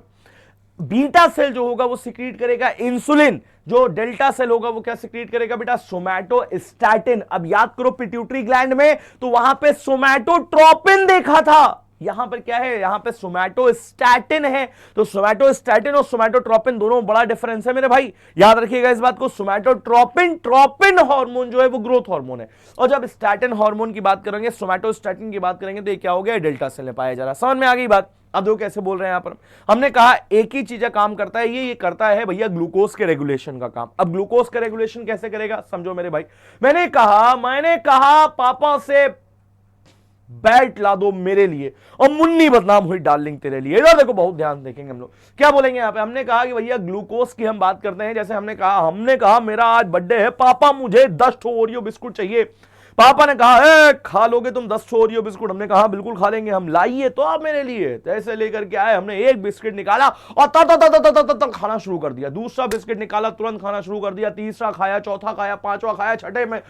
बीटा सेल जो होगा वो सिक्रीट करेगा इंसुलिन, जो डेल्टा सेल होगा वो क्या सिक्रीट करेगा बेटा, सोमैटोस्टैटिन। अब याद करो पिट्यूटरी ग्लैंड में तो वहां पे सोमैटोट्रोपिन देखा था, यहां पर क्या है, यहां पे सोमैटोस्टैटिन है। तो सोमैटोस्टैटिन और सोमैटोट्रोपिन दोनों बड़ा डिफरेंस है मेरे भाई, याद रखिएगा इस बात को। सोमैटोट्रोपिन हार्मोन जो है वो ग्रोथ हार्मोन है, और जब स्टैटिन हार्मोन की बात करेंगे, सोमैटोस्टैटिन की बात करेंगे तो ये क्या हो गया, डेल्टा सेल में पाया जा रहा। समझ में आ गई बात। अब देखो कैसे बोल रहे हैं यहां पर, हमने कहा एक ही चीज काम करता है, ये करता है भैया ग्लूकोज के रेगुलेशन का काम। अब ग्लूकोज का रेगुलेशन कैसे करेगा समझो मेरे भाई। मैंने कहा पापा से बैट ला दो मेरे लिए, और मुन्नी बदनाम हुई डार्लिंग तेरे लिए। इधर देखो बहुत ध्यान देखेंगे हम लोग क्या बोलेंगे यहां पे। हमने कहा कि भैया ग्लूकोज की हम बात करते हैं, जैसे हमने कहा मेरा आज बर्थडे है, पापा मुझे 10 ओरियो बिस्कुट चाहिए। पापा ने कहा खा लोगे तुम 10 ओरियो बिस्कुट। हमने कहा बिल्कुल खा लेंगे हम, लाइए तो आप मेरे लिए। तो ऐसे लेकर के आए, हमने एक बिस्किट निकाला और त खाना शुरू कर दिया। दूसरा बिस्किट निकाला, तुरंत खाना शुरू कर दिया। तीसरा खाया, चौथा खाया, पांचवा खाया, छठे में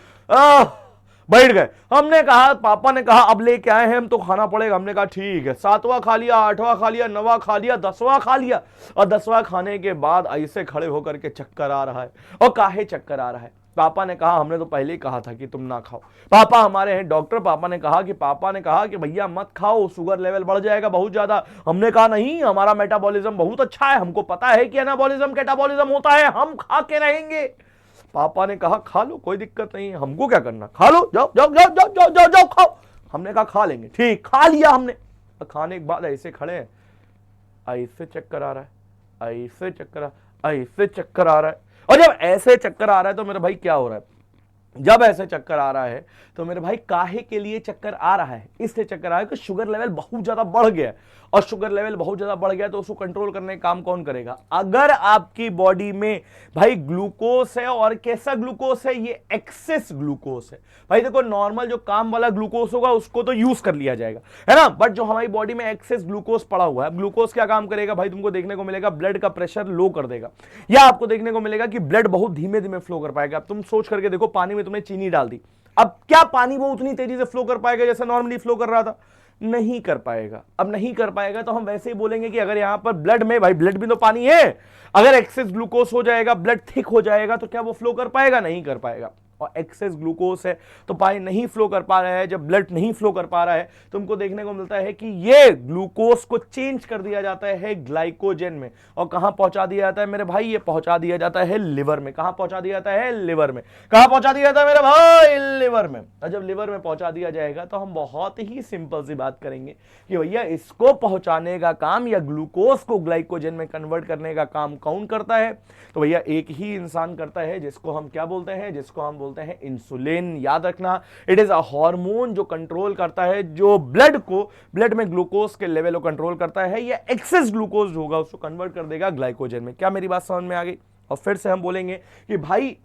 बैठ गए। हमने कहा, पापा ने कहा अब लेके आए हैं हम तो खाना पड़ेगा। हमने कहा ठीक है। 7वां खा लिया, 8वां खा लिया, 9वां खा लिया, 10वां खा लिया। और 10वां खाने के बाद ऐसे खड़े होकर के चक्कर आ रहा है। और काहे चक्कर आ रहा है, पापा ने कहा हमने तो पहले ही कहा था कि तुम ना खाओ। पापा हमारे हैं डॉक्टर, पापा ने कहा कि भैया मत खाओ, शुगर लेवल बढ़ जाएगा बहुत ज्यादा। हमने कहा नहीं, हमारा मेटाबॉलिज्म बहुत अच्छा है, हमको पता है कि एनाबॉलिज्म कैटाबॉलिज्म होता है, हम खा के रहेंगे। पापा ने कहा खा लो, कोई दिक्कत नहीं है, हमको क्या करना, खा लो, जाओ जाओ जाओ जाओ जाओ जाओ जाओ खाओ। हमने कहा खा लेंगे, ठीक, खा लिया हमने। खाने के बाद ऐसे खड़े हैं, ऐसे चक्कर आ रहा है, ऐसे चक्कर ऐसे चक्कर आ रहा है। और जब ऐसे चक्कर आ रहा है तो मेरे भाई क्या हो रहा है, जब ऐसे चक्कर आ रहा है तो मेरे भाई काहे के लिए चक्कर आ रहा है, इसलिए चक्कर आ रहा है कि शुगर लेवल बहुत ज्यादा बढ़ गया है। और शुगर लेवल बहुत ज्यादा बढ़ गया तो उसको कंट्रोल करने का काम कौन करेगा? अगर आपकी बॉडी में भाई ग्लूकोज है, और कैसा ग्लूकोज है, ये एक्सेस ग्लूकोज है। भाई देखो, नॉर्मल जो काम वाला ग्लूकोज होगा उसको तो यूज कर लिया जाएगा, है ना, बट जो हमारी बॉडी में एक्सेस ग्लूकोज पड़ा हुआ है, ग्लूकोज क्या काम करेगा भाई, तुमको देखने को मिलेगा ब्लड का प्रेशर लो कर देगा, या आपको देखने को मिलेगा कि ब्लड बहुत धीमे धीमे फ्लो कर पाएगा। अब तुम सोच करके देखो, पानी में तुमने चीनी डाल दी, अब क्या पानी वो उतनी तेजी से फ्लो कर पाएगा जैसे नॉर्मली फ्लो कर रहा था? नहीं कर पाएगा। अब नहीं कर पाएगा तो हम वैसे ही बोलेंगे कि अगर यहां पर ब्लड में, भाई ब्लड भी तो पानी है, अगर एक्सेस ग्लूकोज हो जाएगा, ब्लड थिक हो जाएगा, तो क्या वो फ्लो कर पाएगा? नहीं कर पाएगा। और एक्सेस ग्लूकोज है तो पानी नहीं फ्लो कर पा रहा है, जब ब्लड नहीं फ्लो कर पा रहा है तुमको देखने को मिलता है कि ये ग्लूकोज को चेंज कर दिया जाता है ग्लाइकोजन में। और कहां पहुंचा दिया जाता है मेरे भाई? ये पहुंचा दिया जाता है लिवर में। कहां पहुंचा दिया जाता है? लिवर में। कहां पहुंचा दिया जाता है मेरे भाई? लिवर में। और जब लिवर में पहुंचा दिया जाएगा तो हम बहुत ही सिंपल सी बात करेंगे कि भैया इसको पहुंचाने का काम, या ग्लूकोज को ग्लाइकोजन में कन्वर्ट करने का काम कौन करता है? तो भैया एक ही इंसान करता है, जिसको हम क्या बोलते हैं? जिसको हम बोलते हैं इंसुलिन। याद रखना, इट इज अ हार्मोन जो कंट्रोल करता है, जो ब्लड में ग्लूकोज के लेवल को कंट्रोल करता है, या एक्सेस ग्लूकोज होगा उसको कन्वर्ट कर देगा ग्लाइकोजन में। क्या मेरी बात समझ में आ गई? और फिर से हम बोलेंगे कि भाई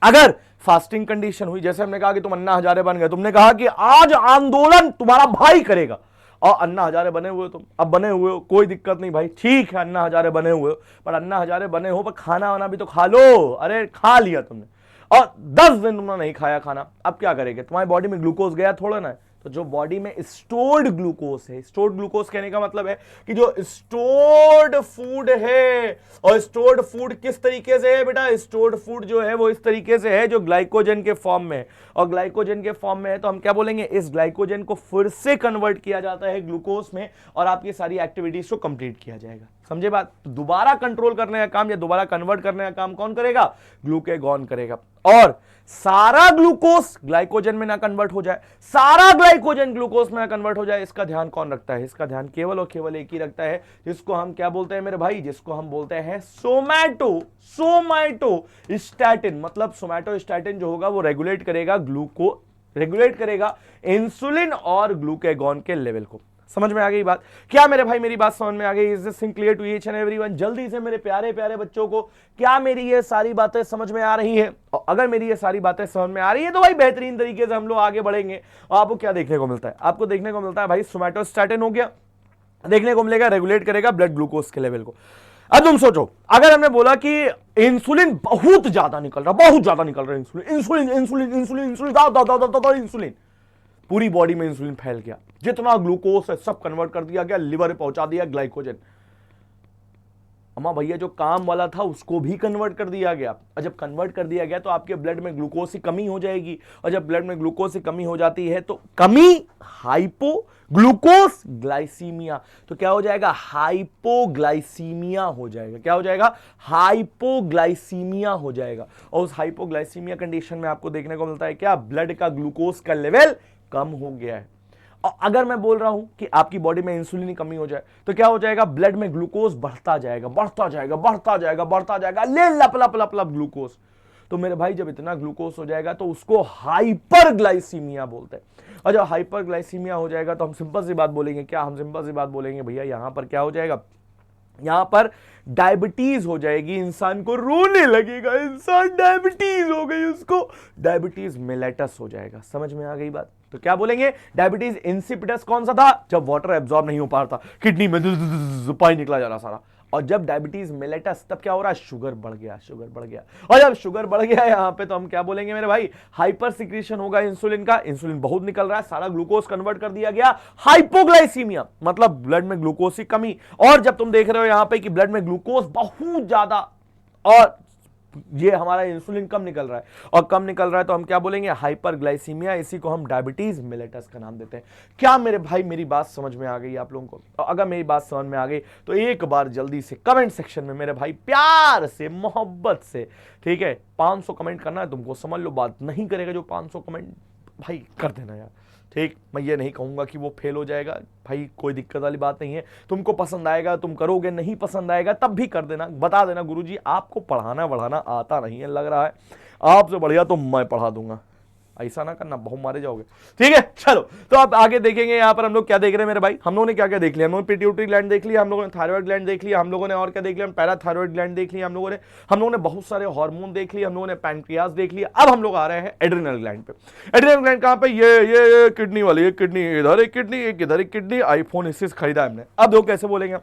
अगर फास्टिंग कंडीशन हुई, जैसे हमने कहा कि तुम अन्ना हजारे बन गए, तुमने कहा कि आज आंदोलन तुम्हारा भाई करेगा, और अन्ना हजारे बने हुए हो तुम, अब बने हुए हो, कोई दिक्कत नहीं भाई, ठीक है अन्ना हजारे बने हुए हो, पर अन्ना हजारे बने हो पर खाना वाना भी तो खा लो। अरे खा लिया तुमने और 10 दिन तुमने नहीं खाया खाना, अब क्या करेंगे? तुम्हारी बॉडी में ग्लूकोज गया थोड़ा ना। तो जो बॉडी में स्टोर्ड ग्लूकोज है, स्टोर्ड ग्लूकोज कहने का मतलब है कि जो स्टोर्ड फूड है, और स्टोर्ड फूड किस तरीके से है बेटा? स्टोर्ड फूड जो है वो इस तरीके से है जो ग्लाइकोजन के फॉर्म में है, और ग्लाइकोजन के फॉर्म में है तो हम क्या बोलेंगे? इस ग्लाइकोजन को फिर से कन्वर्ट किया जाता है ग्लूकोज में, और आपकी सारी एक्टिविटीज को कंप्लीट किया जाएगा। समझे बात? तो दोबारा कंट्रोल करने का काम या दोबारा कन्वर्ट करने का काम कौन करेगा? ग्लूकेगॉन करेगा। और सारा ग्लूकोज ग्लाइकोजन में ना कन्वर्ट हो जाए, सारा ग्लाइकोजन ग्लूकोज में ना कन्वर्ट हो जाए, इसका ध्यान कौन रखता है? इसका ध्यान केवल और केवल एक ही रखता है, जिसको हम क्या बोलते हैं मेरे भाई? जिसको हम बोलते हैं सोमैटोस्टैटिन। मतलब सोमैटोस्टैटिन जो होगा वो रेगुलेट करेगा इंसुलिन और ग्लूकेगॉन के लेवल को। समझ में आ गई बात? क्या मेरे भाई मेरी बात समझ में आ गई? Is this thing clear to each and everyone? जल्दी से मेरे प्यारे प्यारे बच्चों को, क्या मेरी ये सारी बातें समझ में आ रही है? और अगर मेरी ये सारी बातें समझ में आ रही है तो भाई बेहतरीन तरीके से हम लोग आगे बढ़ेंगे। और आपको क्या देखने को मिलता है? आपको देखने को मिलता है भाई सोमैटोस्टैटिन हो गया, देखने को मिलेगा रेगुलेट करेगा ब्लड ग्लूकोज के लेवल को। अब तुम सोचो, अगर हमने बोला कि इंसुलिन बहुत ज्यादा निकल रहा है, इंसुलिन पूरी बॉडी में इंसुलिन फैल गया, जितना ग्लूकोज है सब कन्वर्ट कर दिया गया, लिवर में पहुंचा दिया ग्लाइकोजन। अम्मा भैया जो काम वाला था उसको भी कन्वर्ट कर दिया गया, और जब कन्वर्ट कर दिया गया तो आपके ब्लड में ग्लूकोज की कमी हो जाएगी, और जब ब्लड में ग्लूकोज की कमी हो जाती है तो कमी हाइपोग्लूकोज ग्लाइसीमिया, तो क्या हो जाएगा? हाइपोग्लाइसीमिया हो जाएगा। क्या हो जाएगा? हाइपोग्लाइसीमिया हो जाएगा। और उस हाइपोग्लाइसीमिया कंडीशन में आपको देखने को मिलता है क्या? ब्लड का ग्लूकोज का लेवल कम हो गया है। और अगर मैं बोल रहा हूं कि आपकी बॉडी में इंसुलिन की कमी हो जाए तो क्या हो जाएगा? ब्लड में ग्लूकोज बढ़ता जाएगा, ले लप लप लप लप ग्लूकोज। तो मेरे भाई जब इतना ग्लूकोज हो जाएगा तो उसको हाइपरग्लाइसीमिया बोलते हैं। और जब हाइपरग्लाइसीमिया हो जाएगा तो हम सिंपल सी बात बोलेंगे, क्या हम सिंपल सी बात बोलेंगे? भैया यहां पर क्या हो जाएगा? यहां पर डायबिटीज हो जाएगी, इंसान को रोने लगेगा, इंसान डायबिटीज हो गई, उसको डायबिटीज मेलेटस हो जाएगा। समझ में आ गई बात? तो क्या बोलेंगे? डायबिटीज इंसिपिडस कौन सा था? जब वाटर एब्जॉर्ब नहीं हो पा रहा था, किडनी में पानी निकला जा रहा सारा। और जब डायबिटीज मेलेटस, तब क्या हो रहा है? शुगर बढ़ गया। और जब शुगर बढ़ गया यहां पे तो हम क्या बोलेंगे मेरे भाई? हाइपर सिक्रीशन होगा इंसुलिन का, इंसुलिन बहुत निकल रहा है, सारा ग्लूकोज कन्वर्ट कर दिया गया। हाइपोग्लाइसीमिया मतलब ब्लड में ग्लूकोज की कमी। और जब तुम देख रहे हो यहां पे कि ब्लड में ग्लूकोज बहुत ज्यादा और ये हमारा इंसुलिन कम निकल रहा है, और कम निकल रहा है तो हम क्या बोलेंगे, हाइपरग्लाइसीमिया। इसी को हम डायबिटीज मिलेटस का नाम देते हैं। क्या मेरे भाई मेरी बात समझ में आ गई आप लोगों को? और अगर मेरी बात समझ में आ गई तो एक बार जल्दी से कमेंट सेक्शन में मेरे भाई प्यार से, मोहब्बत से, ठीक है, 500 कमेंट करना है तुमको, समझ लो बात। नहीं करेगा जो 500 कमेंट भाई कर देना यार, ठीक। मैं ये नहीं कहूंगा कि वो फेल हो जाएगा भाई, कोई दिक्कत वाली बात नहीं है। तुमको पसंद आएगा तुम करोगे, नहीं पसंद आएगा तब भी कर देना। बता देना गुरुजी आपको पढ़ाना बढ़ाना आता नहीं है, लग रहा है आपसे बढ़िया तो मैं पढ़ा दूंगा। ऐसा ना करना, बहु मारे जाओगे, ठीक है। चलो तो आप आगे देखेंगे यहाँ पर हम लोग क्या देख रहे हैं मेरे भाई। हम लोगों ने क्या क्या देख लिया, हम लोगों ने पिट्यूटरी ग्लैंड देख लिया, हम लोगों ने थायराइड ग्लैंड देख लिया, हम लोगों ने और क्या देख लिया, पैराथायराइड ग्लैंड देख लिया, हम लोगों ने बहुत सारे हार्मोन देख लिया, हम लोगों ने पैनक्रियाज देख लिया। अब हम लोग आ रहे हैं एड्रिनल ग्लैंड पे। एड्रिनल ग्लैंड कहाँ पे, ये किडनी वाली, ये किडनी इधर, एक किडनी एक इधर, एक किडनी। आईफोन इससे खरीदा हमने। अब लोग कैसे बोलेंगे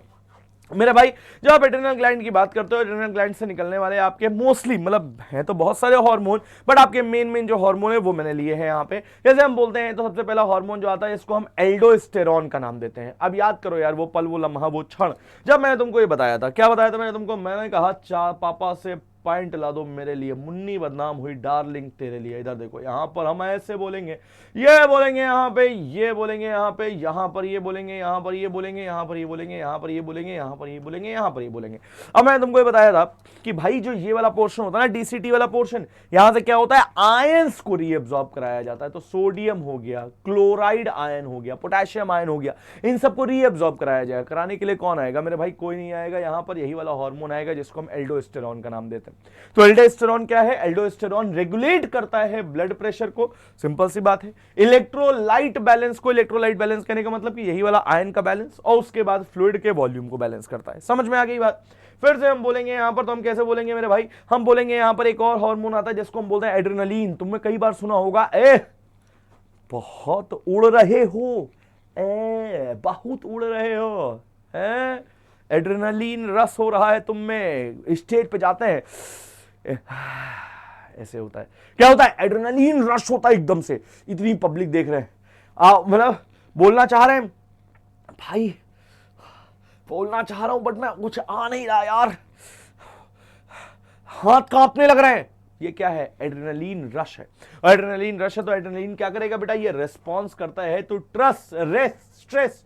मेरे भाई, जब आप एड्रिनल ग्लैंड की बात करते हो, एड्रिनल ग्लैंड से निकलने वाले आपके मोस्टली, मतलब हैं तो बहुत सारे हार्मोन, बट आपके मेन जो हार्मोन है वो मैंने लिए हैं यहाँ पे। जैसे हम बोलते हैं तो सबसे पहला हार्मोन जो आता है इसको हम एल्डोस्टेरॉन का नाम देते हैं। अब याद करो यार वो पल, वो लम्हा, वो क्षण जब मैंने तुमको ये बताया था। क्या बताया था मैंने तुमको? मैंने कहा पापा से पॉइंट ला दो मेरे लिए, मुन्नी बदनाम हुई डार्लिंग तेरे लिए। इधर देखो, यहाँ पर हम ऐसे बोलेंगे, ये बोलेंगे यहाँ पे, ये बोलेंगे यहाँ पे, यहाँ पर ये बोलेंगे, यहाँ पर ये बोलेंगे, यहाँ पर ये बोलेंगे, यहाँ पर ये बोलेंगे, यहाँ पर ये बोलेंगे, यहाँ पर ये बोलेंगे। अब मैंने तुमको ये बताया था कि भाई जो ये वाला पोर्शन होता है ना, डीसीटी वाला पोर्शन, यहां से क्या होता है, आयंस को रीअब्सॉर्ब कराया जाता है। तो सोडियम हो गया, क्लोराइड आयन हो गया, पोटेशियम आयन हो गया, इन सबको रीअब्सॉर्ब कराया जाएगा। कराने के लिए कौन आएगा मेरे भाई? कोई नहीं आएगा। यहां पर यही वाला हार्मोन आएगा जिसको हम एल्डोस्टेरॉन का नाम देते हैं। तो एल्डोस्टेरॉन क्या है? एल्डोस्टेरॉन रेगुलेट करता है ब्लड प्रेशर को, सिंपल सी बात है। इलेक्ट्रोलाइट बैलेंस को, इलेक्ट्रोलाइट बैलेंस कहने का मतलब कि यही वाला आयन का बैलेंस, और उसके बाद फ्लूइड के वॉल्यूम को बैलेंस करता है। समझ में आ गई बात? फिर से हम बोलेंगे यहां पर, तो हम कैसे बोलेंगे मेरे भाई? हम बोलेंगे यहां पर एक और हार्मोन आता है जिसको हम बोलते हैं एड्रेनलिन। तुमने कई बार सुना होगा, बहुत उड़ रहे हो, बहुत उड़ रहे हो, एड्रेनलिन रस हो रहा है तुम में। स्टेज पे जाते हैं ऐसे होता है। क्या होता है? एड्रेनलिन रश होता है एकदम से, इतनी पब्लिक देख रहे हैं, मतलब बोलना चाह रहे हैं भाई, बोलना चाह रहा हूं बट मैं कुछ आ नहीं रहा यार, हाथ कांपने लग रहे हैं। ये क्या है? एड्रेनलिन रश है। एड्रेनलिन रश है तो एड्रेनलिन क्या करेगा बेटा? ये रिस्पॉन्स करता है तो ट्रस्ट, रेस्ट, स्ट्रेस,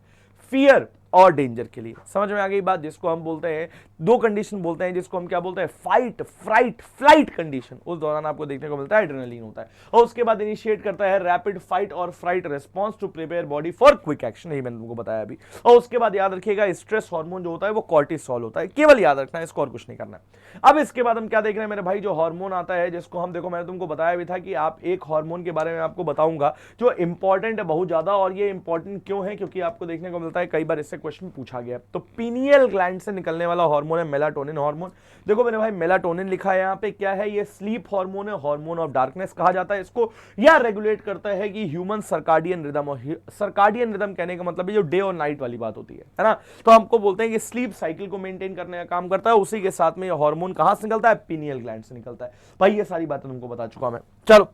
फियर और डेंजर के लिए। समझ में आ गई बात? जिसको हम बोलते हैं, दो कंडीशन बोलते हैं जिसको हम क्या बोलते हैं, फाइट, फ्राइट, फ्लाइट कंडीशन। उस दौरान आपको देखने को मिलता है एड्रेनलिन होता है, और उसके बाद इनिशिएट करता है रैपिड फाइट और fright response to prepare body for quick action. यही मैंने तुमको बताया अभी। और उसके बाद याद रखिएगा स्ट्रेस हार्मोन जो होता है वो कॉर्टिसोल होता है, केवल याद रखना है, इसको और कुछ नहीं करना है। अब इसके बाद हम क्या देख रहे हैं मेरे भाई? जो हार्मोन आता है जिसको हम, देखो मैंने तुमको बताया भी था कि आप एक हार्मोन के बारे में आपको बताऊंगा जो इंपॉर्टेंट है बहुत ज्यादा। और ये इंपॉर्टेंट क्यों है? क्योंकि आपको देखने को मिलता है कई बार इससे क्वेश्चन पूछा गया। तो पीनियल ग्लैंड से निकलने वाला हार्मोन है मेलाटोनिन हार्मोन। देखो मेरे भाई, मेलाटोनिन लिखा है यहाँ पे, क्या है ये? स्लीप हार्मोन है, हार्मोन ऑफ डार्कनेस कहा जाता है इसको। या रेगुलेट करता है कि ह्यूमन सर्काडियन रिदम, और सर्काडियन रिदम कहने का मतलब है जो डे और नाइट वाली बात होती है ना। तो हमको बोलते हैं कि स्लीप साइकिल को मेंटेन करने का काम करता है। उसी के साथ में ये हार्मोन कहां से निकलता है? पीनियल ग्लैंड से निकलता है। भाई ये सारी बातें तुमको बता चुका मैं। चलो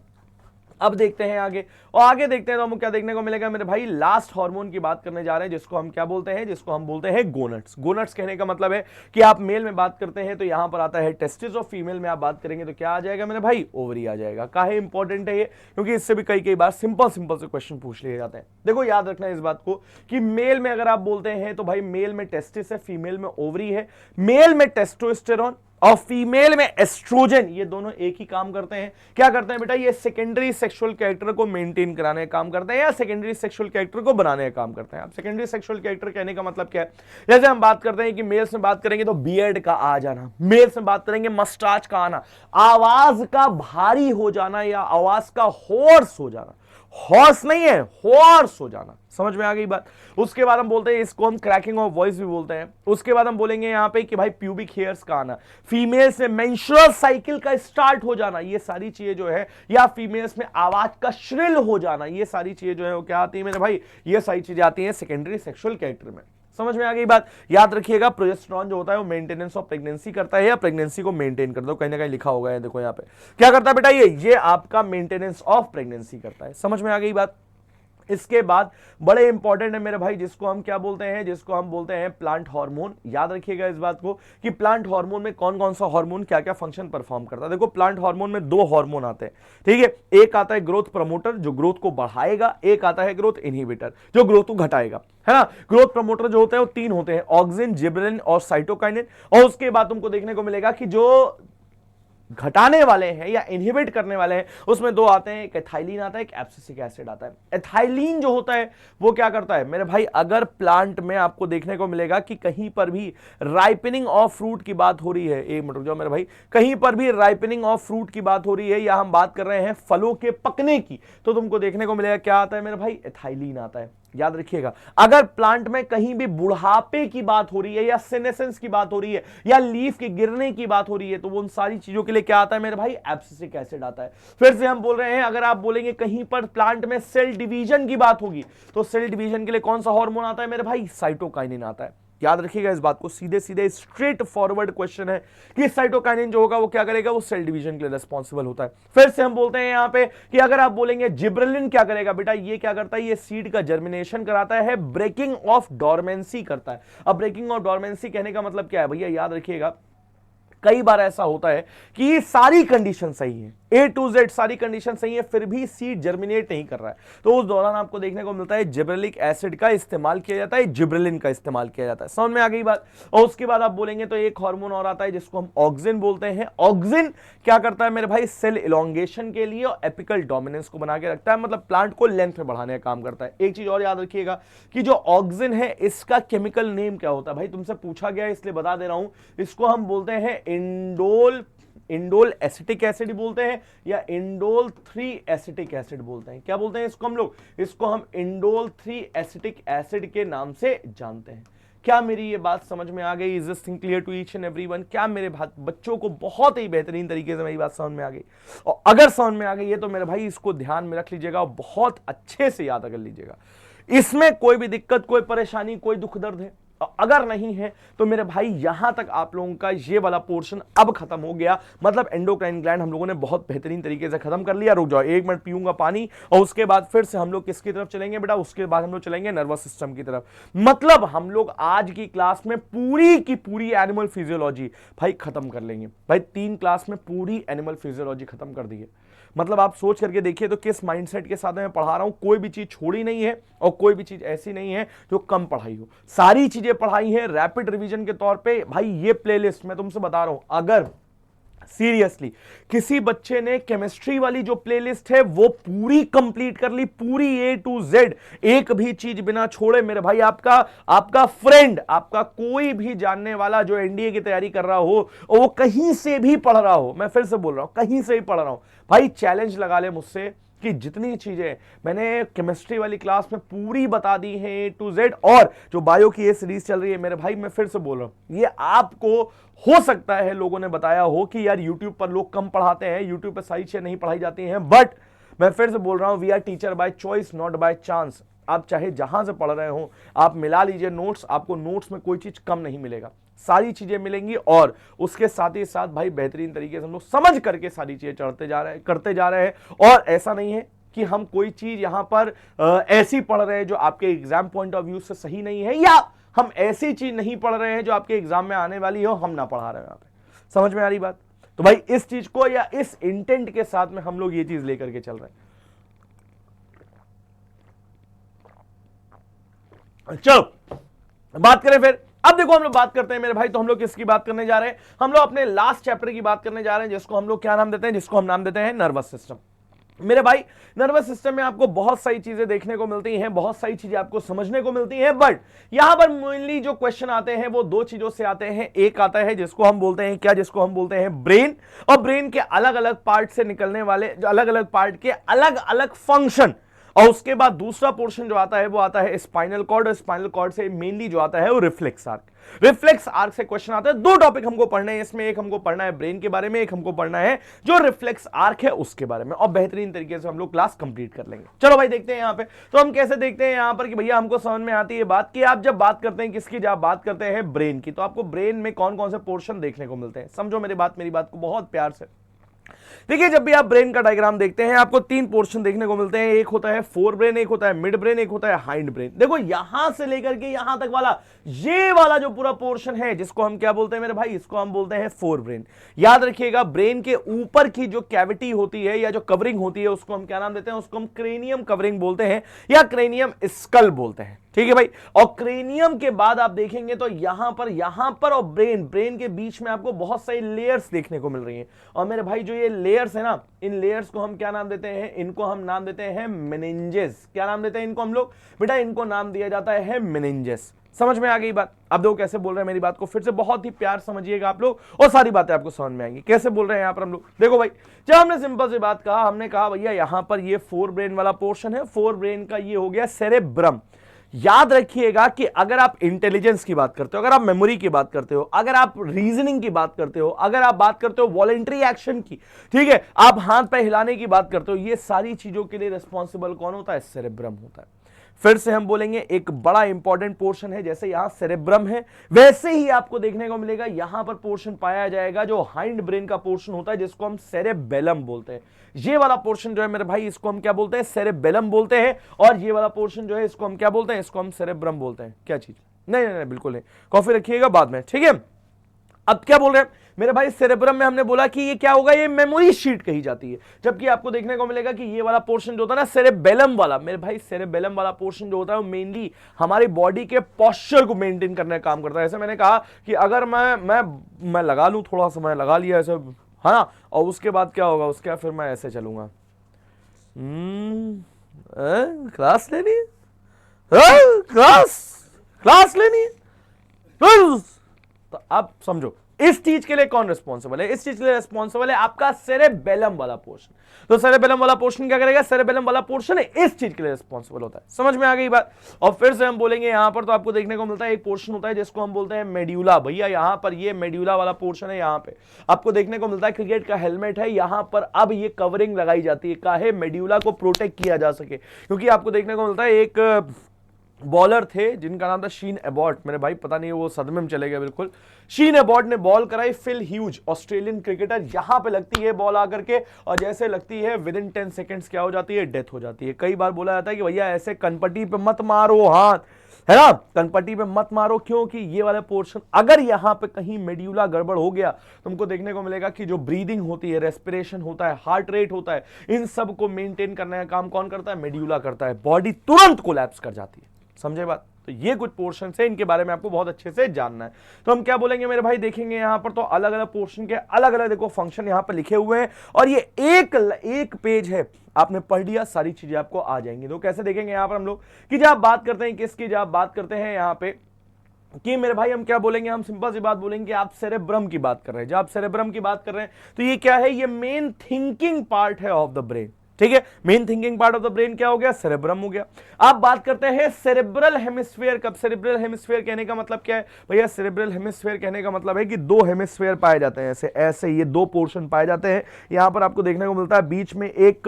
अब देखते हैं आगे, और आगे देखते हैं तो हमको क्या देखने को मिलेगा मेरे भाई? लास्ट हार्मोन की बात करने जा रहे हैं जिसको हम क्या बोलते हैं? जिसको हम बोलते हैं गोनट्स। गोनट्स कहने का मतलब है कि आप मेल में बात करते हैं तो यहां पर आता है टेस्टिस, और फीमेल में आप बात करेंगे तो क्या आ जाएगा मेरे भाई? ओवरी आ जाएगा। काहे इंपॉर्टेंट है ये? क्योंकि इससे भी कई बार सिंपल से क्वेश्चन पूछ लिए जाते हैं। देखो याद रखना है इस बात को कि मेल में अगर आप बोलते हैं तो भाई मेल में टेस्टिस है, फीमेल में ओवरी है। मेल में टेस्टोस्टेरॉन और फीमेल में एस्ट्रोजन, ये दोनों एक ही काम करते हैं। क्या करते हैं बेटा? ये सेकेंडरी सेक्सुअल कैरेक्टर को मेंटेन कराने का काम करते हैं, या सेकेंडरी सेक्सुअल कैरेक्टर को बनाने का काम करते हैं। अब सेकेंडरी सेक्सुअल कैरेक्टर कहने का मतलब क्या है? जैसे हम बात करते हैं कि मेल्स में बात करेंगे तो बियर्ड का आ जाना, मेल्स में बात करेंगे मस्टाच का आना, आवाज का भारी हो जाना या आवाज का होर्स हो जाना। हॉर्स नहीं है, हॉर्स हो जाना। समझ में आ गई बात? उसके बाद हम बोलते हैं, इसको हम क्रैकिंग ऑफ वॉइस भी बोलते हैं। उसके बाद हम बोलेंगे यहां पे कि भाई प्यूबिक हेयर्स का आना, फीमेल्स में मेंस्ट्रुअल साइकिल का स्टार्ट हो जाना, ये सारी चीजें जो है, या फीमेल्स में आवाज का श्रिल हो जाना, ये सारी चीजें जो है वो क्या आती है मेरे भाई? ये सारी चीजें आती हैं सेकेंडरी सेक्सुअल कैरेक्टर में। समझ में आ गई बात? याद रखिएगा प्रोजेस्टेरॉन जो होता है वो मेंटेनेंस ऑफ प्रेगनेंसी करता है, या प्रेगनेंसी को मेंटेन करता है। कहीं ना कहीं लिखा होगा, देखो यहाँ पे क्या करता है बेटा? ये आपका मेंटेनेंस ऑफ प्रेगनेंसी करता है। समझ में आ गई बात? इसके बाद बड़े इंपॉर्टेंट है मेरे भाई, जिसको हम क्या बोलते हैं, जिसको हम बोलते हैं प्लांट हार्मोन। याद रखिएगा इस बात को कि प्लांट हार्मोन में कौन कौन सा हार्मोन क्या क्या फंक्शन परफॉर्म करता है। देखो प्लांट हार्मोन में दो हार्मोन आते हैं, ठीक है। एक आता है ग्रोथ प्रमोटर जो ग्रोथ को बढ़ाएगा, एक आता है ग्रोथ इनहिबिटर जो ग्रोथ को घटाएगा, है ना। ग्रोथ प्रमोटर जो होते हैं वो तीन होते हैं, ऑक्सिन, जिबरेलिन और साइटोकाइनिन। और उसके बाद तुमको देखने को मिलेगा कि जो घटाने वाले हैं या इनहिबिट करने वाले हैं उसमें दो आते हैं, एक एथाइलिन आता है, एक एब्सिसिक एसिड आता है। एथाइलिन जो होता है वो क्या करता है मेरे भाई, अगर प्लांट में आपको देखने को मिलेगा कि कहीं पर भी राइपनिंग ऑफ फ्रूट की बात हो रही है, एक मिनट रुक जाओ मेरे भाई, कहीं पर भी राइपनिंग ऑफ फ्रूट की बात हो रही है या हम बात कर रहे हैं फलों के पकने की, तो तुमको देखने को मिलेगा क्या आता है मेरे भाई, एथाइलिन आता है। याद रखिएगा, अगर प्लांट में कहीं भी बुढ़ापे की बात हो रही है या सेनेसेंस की बात हो रही है या लीफ के गिरने की बात हो रही है, तो वो उन सारी चीजों के लिए क्या आता है मेरे भाई, एब्सिसिक एसिड आता है। फिर से हम बोल रहे हैं, अगर आप बोलेंगे कहीं पर प्लांट में सेल डिवीजन की बात होगी, तो सेल डिवीजन के लिए कौन सा हार्मोन आता है मेरे भाई, साइटोकाइनिन आता है। याद रखिएगा इस बात को, सीधे सीधे स्ट्रेट फॉरवर्ड क्वेश्चन है कि साइटोकाइनिन जो होगा वो क्या करेगा, वो सेल डिवीजन के लिए रिस्पॉन्सिबल होता है। फिर से हम बोलते हैं यहां पे कि अगर आप बोलेंगे जिब्रेलिन क्या करेगा बेटा, ये क्या करता है, ये सीड का जर्मिनेशन कराता है, ब्रेकिंग ऑफ डोरमेंसी करता है। अब ब्रेकिंग ऑफ डोरमेंसी कहने का मतलब क्या है भैया, याद रखिएगा कई बार ऐसा होता है कि सारी कंडीशन सही है, A to Z सारी कंडीशन सही है, फिर भी सीड जर्मिनेट नहीं कर रहा है, तो उस दौरान आपको देखने को मिलता है जिब्रेलिक एसिड का इस्तेमाल किया जाता है, जिब्रेलिन का इस्तेमाल किया जाता है। समझ में आ गई बात। और उसके बाद आप बोलेंगे तो एक हार्मोन और आता है जिसको हम ऑक्सिन बोलते हैं। ऑक्सिन क्या करता है मेरे भाई, सेल इलोंगेशन के लिए और एपिकल डोमिनेंस को बना के रखता है, मतलब प्लांट को लेंथ में बढ़ाने का काम करता है। एक चीज और याद रखिएगा कि जो ऑक्सिन है इसका केमिकल नेम क्या होता है, भाई तुमसे पूछा गया इसलिए बता दे रहा हूं, इसको हम बोलते हैं इंडोल एसिटिक एसिड बोलते हैं या इंडोल 3 एसिटिक एसिड बोलते हैं। क्या बोलते हैं इसको हम लोग, इसको हम इंडोल 3 एसिटिक एसिड के नाम से जानते हैं। क्या मेरी ये बात समझ में आ गई? Is this thing clear to each and everyone? क्या मेरे बच्चों को बहुत ही बेहतरीन तरीके से मेरी बात समझ में आ गई? और अगर समझ में आ गई है तो मेरे भाई इसको ध्यान में रख लीजिएगा और बहुत अच्छे से याद कर लीजिएगा। इसमें कोई भी दिक्कत, कोई परेशानी, कोई दुख दर्द है अगर नहीं है तो मेरे भाई यहां तक आप लोगों का ये वाला पोर्शन अब खत्म हो गया, मतलब एंडोक्राइन ग्लैंड हम लोगों ने बहुत बेहतरीन तरीके से खत्म कर लिया। रुक जाओ, एक मिनट पीऊंगा पानी और उसके बाद फिर से हम लोग किसकी तरफ चलेंगे बेटा, उसके बाद हम लोग चलेंगे नर्वस सिस्टम की तरफ। मतलब हम लोग आज की क्लास में पूरी की पूरी एनिमल फिजियोलॉजी भाई खत्म कर लेंगे। भाई 3 क्लास में पूरी एनिमल फिजियोलॉजी खत्म कर दी है। मतलब आप सोच करके देखिए तो किस माइंडसेट के साथ मैं पढ़ा रहा हूं, कोई भी चीज छोड़ी नहीं है और कोई भी चीज ऐसी नहीं है जो कम पढ़ाई हो, सारी चीजें पढ़ाई है रैपिड रिवीजन के तौर पे। भाई ये प्लेलिस्ट मैं तुमसे बता रहा हूं, अगर सीरियसली किसी बच्चे ने केमिस्ट्री वाली जो प्लेलिस्ट है वो पूरी कंप्लीट कर ली, पूरी A to Z, एक भी चीज बिना छोड़े मेरे भाई, आपका फ्रेंड, आपका कोई भी जानने वाला जो एनडीए की तैयारी कर रहा हो और वो कहीं से भी पढ़ रहा हो, मैं फिर से बोल रहा हूं कहीं से भी पढ़ रहा हूं, भाई चैलेंज लगा ले मुझसे कि जितनी चीजें मैंने केमिस्ट्री वाली क्लास में पूरी बता दी हैं A to Z, और जो बायो की ये सीरीज चल रही है मेरे भाई, मैं फिर से बोल रहा हूं, ये आपको हो सकता है लोगों ने बताया हो कि यार YouTube पर लोग कम पढ़ाते हैं, YouTube पर सारी चीजें नहीं पढ़ाई जाती हैं, बट मैं फिर से बोल रहा हूं, we are teacher by choice not by chance. आप चाहे जहां से पढ़ रहे हो आप मिला लीजिए नोट्स, आपको नोट्स में कोई चीज कम नहीं मिलेगा, सारी चीजें मिलेंगी। और उसके साथ ही साथ भाई बेहतरीन तरीके से हम लोग समझ करके सारी चीजें करते जा रहे हैं। और ऐसा नहीं है कि हम कोई चीज यहां पर ऐसी पढ़ रहे हैं जो आपके एग्जाम पॉइंट ऑफ व्यू से सही नहीं है, या हम ऐसी चीज नहीं पढ़ रहे हैं जो आपके एग्जाम में आने वाली हो, हम ना पढ़ा रहे हैं यहां पे। समझ में आ रही बात? तो भाई इस चीज को या इस इंटेंट के साथ में हम लोग ये चीज लेकर के चल रहे हैं। चलो बात करें फिर। अब देखो हम लोग बात करते हैं मेरे भाई, तो हम लोग किसकी बात करने जा रहे हैं, हम लोग अपने लास्ट चैप्टर की बात करने जा रहे हैं, जिसको हम लोग क्या नाम देते हैं, जिसको हम नाम देते हैं नर्वस सिस्टम। मेरे भाई नर्वस सिस्टम में आपको बहुत सारी चीजें देखने को मिलती हैं, बहुत सारी चीजें आपको समझने को मिलती हैं, बट यहां पर मेनली जो क्वेश्चन आते हैं वो दो चीजों से आते हैं। एक आता है जिसको हम बोलते हैं क्या, जिसको हम बोलते हैं ब्रेन, और ब्रेन के अलग अलग पार्ट से निकलने वाले जो अलग अलग पार्ट के अलग अलग फंक्शन, और उसके बाद दूसरा पोर्शन जो आता है वो आता है स्पाइनल कॉर्ड, और स्पाइनल कॉर्ड से मेनली जो आता है वो रिफ्लेक्स आर्क। रिफ्लेक्स आर्क से क्वेश्चन आता है। दो टॉपिक हमको पढ़ने हैं इसमें, एक हमको पढ़ना है ब्रेन के बारे में, एक हमको पढ़ना है जो रिफ्लेक्स आर्क है उसके बारे में, और बेहतरीन तरीके से हम लोग क्लास कंप्लीट कर लेंगे। चलो भाई देखते हैं यहां पे, तो हम कैसे देखते हैं यहां पर कि भैया हमको समझ में आती है बात कि आप जब बात करते हैं किसकी, जब बात करते हैं ब्रेन की, तो आपको ब्रेन में कौन कौन से पोर्शन देखने को मिलते हैं। समझो मेरी बात को बहुत प्यार से, देखिए, जब भी आप ब्रेन का डायग्राम देखते हैं आपको तीन पोर्शन देखने को मिलते हैं। एक होता है फोर ब्रेन, एक होता है मिड ब्रेन, एक होता है हाइंड ब्रेन। देखो यहां से लेकर के यहां तक वाला, ये वाला जो पूरा पोर्शन है जिसको हम क्या बोलते हैं मेरे भाई, इसको हम बोलते हैं फोर ब्रेन। याद रखिएगा, ब्रेन के ऊपर की जो कैविटी होती है या जो कवरिंग होती है उसको हम क्या नाम देते हैं, उसको हम क्रेनियम कवरिंग बोलते हैं या क्रेनियम स्कल बोलते हैं। ठीक है भाई। और क्रेनियम के बाद आप देखेंगे तो यहां पर और ब्रेन के बीच में आपको बहुत सारी लेयर्स देखने को मिल रही हैं। और मेरे भाई जो ये लेयर्स है ना, इन लेयर्स को हम क्या नाम देते हैं, इनको हम नाम देते हैं मेनिंजेस। क्या नाम देते हैं इनको हम लोग बेटा, इनको नाम दिया जाता है मेनिंजेस। समझ में आ गई बात? अब देखो कैसे बोल रहे हैं मेरी बात को, फिर से बहुत ही प्यार समझिएगा आप लोग और सारी बातें आपको समझ में आएंगी। कैसे बोल रहे हैं यहां पर हम लोग, देखो भाई, जब हमने सिंपल सी बात कहा, हमने कहा भैया यहां पर ये फोर ब्रेन वाला पोर्शन है, फोर ब्रेन का ये हो गया सेरेब्रम। याद रखिएगा कि अगर आप इंटेलिजेंस की बात करते हो, अगर आप मेमोरी की बात करते हो, अगर आप रीजनिंग की बात करते हो, अगर आप बात करते हो वॉलेंट्री एक्शन की, ठीक है, आप हाथ पैर हिलाने की बात करते हो, ये सारी चीजों के लिए रिस्पॉन्सिबल कौन होता है, सेरेब्रम होता है। फिर से हम बोलेंगे एक बड़ा इंपॉर्टेंट पोर्शन है, जैसे यहां सेरेब्रम है वैसे ही आपको देखने को मिलेगा यहां पर पोर्शन पाया जाएगा जो हाइंड ब्रेन का पोर्शन होता है, जिसको हम सेरेबेलम बोलते हैं। ये वाला पोर्शन जो है मेरे भाई, इसको हम क्या बोलते हैं, सेरेबेलम बोलते हैं। और ये वाला पोर्शन जो है इसको हम क्या बोलते हैं, इसको हम सेरेब्रम बोलते हैं। क्या चीज? नहीं नहीं नहीं, बिल्कुल नहीं, कॉफी रखिएगा बाद में, ठीक है। अब क्या बोल रहे हैं मेरे भाई, सेरेब्रम में हमने बोला कि ये क्या होगा, ये मेमोरी शीट कही जाती है। जबकि आपको देखने को मिलेगा कि ये वाला पोर्शन जो होता है ना, सेरेबेलम वाला, मेरे भाई सेरेबेलम वाला पोर्शन जो होता है वो मेनली हमारी बॉडी के पोस्चर को मेंटेन करने का काम करता है। ऐसे मैंने कहा कि अगर मैं लगा लूं, थोड़ा सा मैं लगा लिया ऐसे, है ना, और उसके बाद क्या होगा, उसके बाद फिर मैं ऐसे चलूंगा, क्लास लेनी है, क्लास लेनी है, तो आप समझो इस चीज के लिए कौन रिस्पॉन्सिबल है, इस चीज के लिए रिस्पॉन्सिबल है आपका सेरेबेलम वाला पोर्शन। तो सेरेबेलम वाला पोर्शन क्या करेगा, सेरेबेलम वाला पोर्शन है इस चीज के लिए रिस्पॉन्सिबल होता है। समझ में आ गई बात? और फिर से हम बोलेंगे यहां पर, तो आपको देखने को मिलता है एक पोर्शन होता है जिसको हम बोलते हैं मेड्यूला। भैया यहां पर ये मेड्यूला वाला पोर्शन है, यहां पे आपको देखने को मिलता है क्रिकेट का हेलमेट है, यहां पर अब ये कवरिंग लगाई जाती है, काहे, मेड्यूला को प्रोटेक्ट किया जा सके। क्योंकि आपको देखने को मिलता है एक बॉलर थे जिनका नाम था शीन एबॉट, मेरे भाई पता नहीं वो सदमे में चले गए बिल्कुल। शीन एबॉट ने बॉल कराई, फिल ह्यूज ऑस्ट्रेलियन क्रिकेटर, यहां पे लगती है बॉल आकर के, और जैसे लगती है विद इन 10 सेकंड्स क्या हो जाती है, डेथ हो जाती है। कई बार बोला जाता है कि भैया ऐसे कनपट्टी पे मत मारो हाथ, है ना, कनपट्टी पे मत मारो, क्योंकि ये वाला पोर्शन अगर यहां पे कहीं मेड्यूला गड़बड़ हो गया, तुमको देखने को मिलेगा कि जो ब्रीदिंग होती है, रेस्पिरेशन होता है, हार्ट रेट होता है, इन सब को मेंटेन करने का काम कौन करता है, मेड्यूला करता है। बॉडी तुरंत कोलैप्स कर जाती है। समझे बात? तो ये कुछ पोर्शन है, इनके बारे में आपको बहुत अच्छे से जानना है। तो हम क्या बोलेंगे मेरे भाई, देखेंगे यहां पर तो अलग अलग पोर्शन के अलग अलग देखो फंक्शन यहां पर लिखे हुए हैं, और ये एक पेज है, आपने पढ़ लिया, सारी चीजें आपको आ जाएंगी। तो कैसे देखेंगे यहां पर हम लोग कि जब आप बात करते हैं किसकी, जब आप बात करते हैं यहां पे कि मेरे भाई हम क्या बोलेंगे, हम सिंपल सी बात बोलेंगे कि आप सेरेब्रम की बात कर रहे हैं। जब आप सेरेब्रम की बात कर रहे हैं तो ये क्या है, ये मेन थिंकिंग पार्ट है ऑफ द ब्रेन। ठीक है, main thinking part of the brain क्या हो गया, सेरेब्रम हो गया। आप बात करते हैं सेरेब्रल हेमिस्फीयर कब, सेरेब्रल हेमिस्फीयर कहने का मतलब क्या है भैया, सेरेब्रल हेमिस्फीयर कहने का मतलब है कि दो हेमिस्फीयर पाए जाते हैं, ऐसे ऐसे ये दो पोर्शन पाए जाते हैं। यहां पर आपको देखने को मिलता है बीच में एक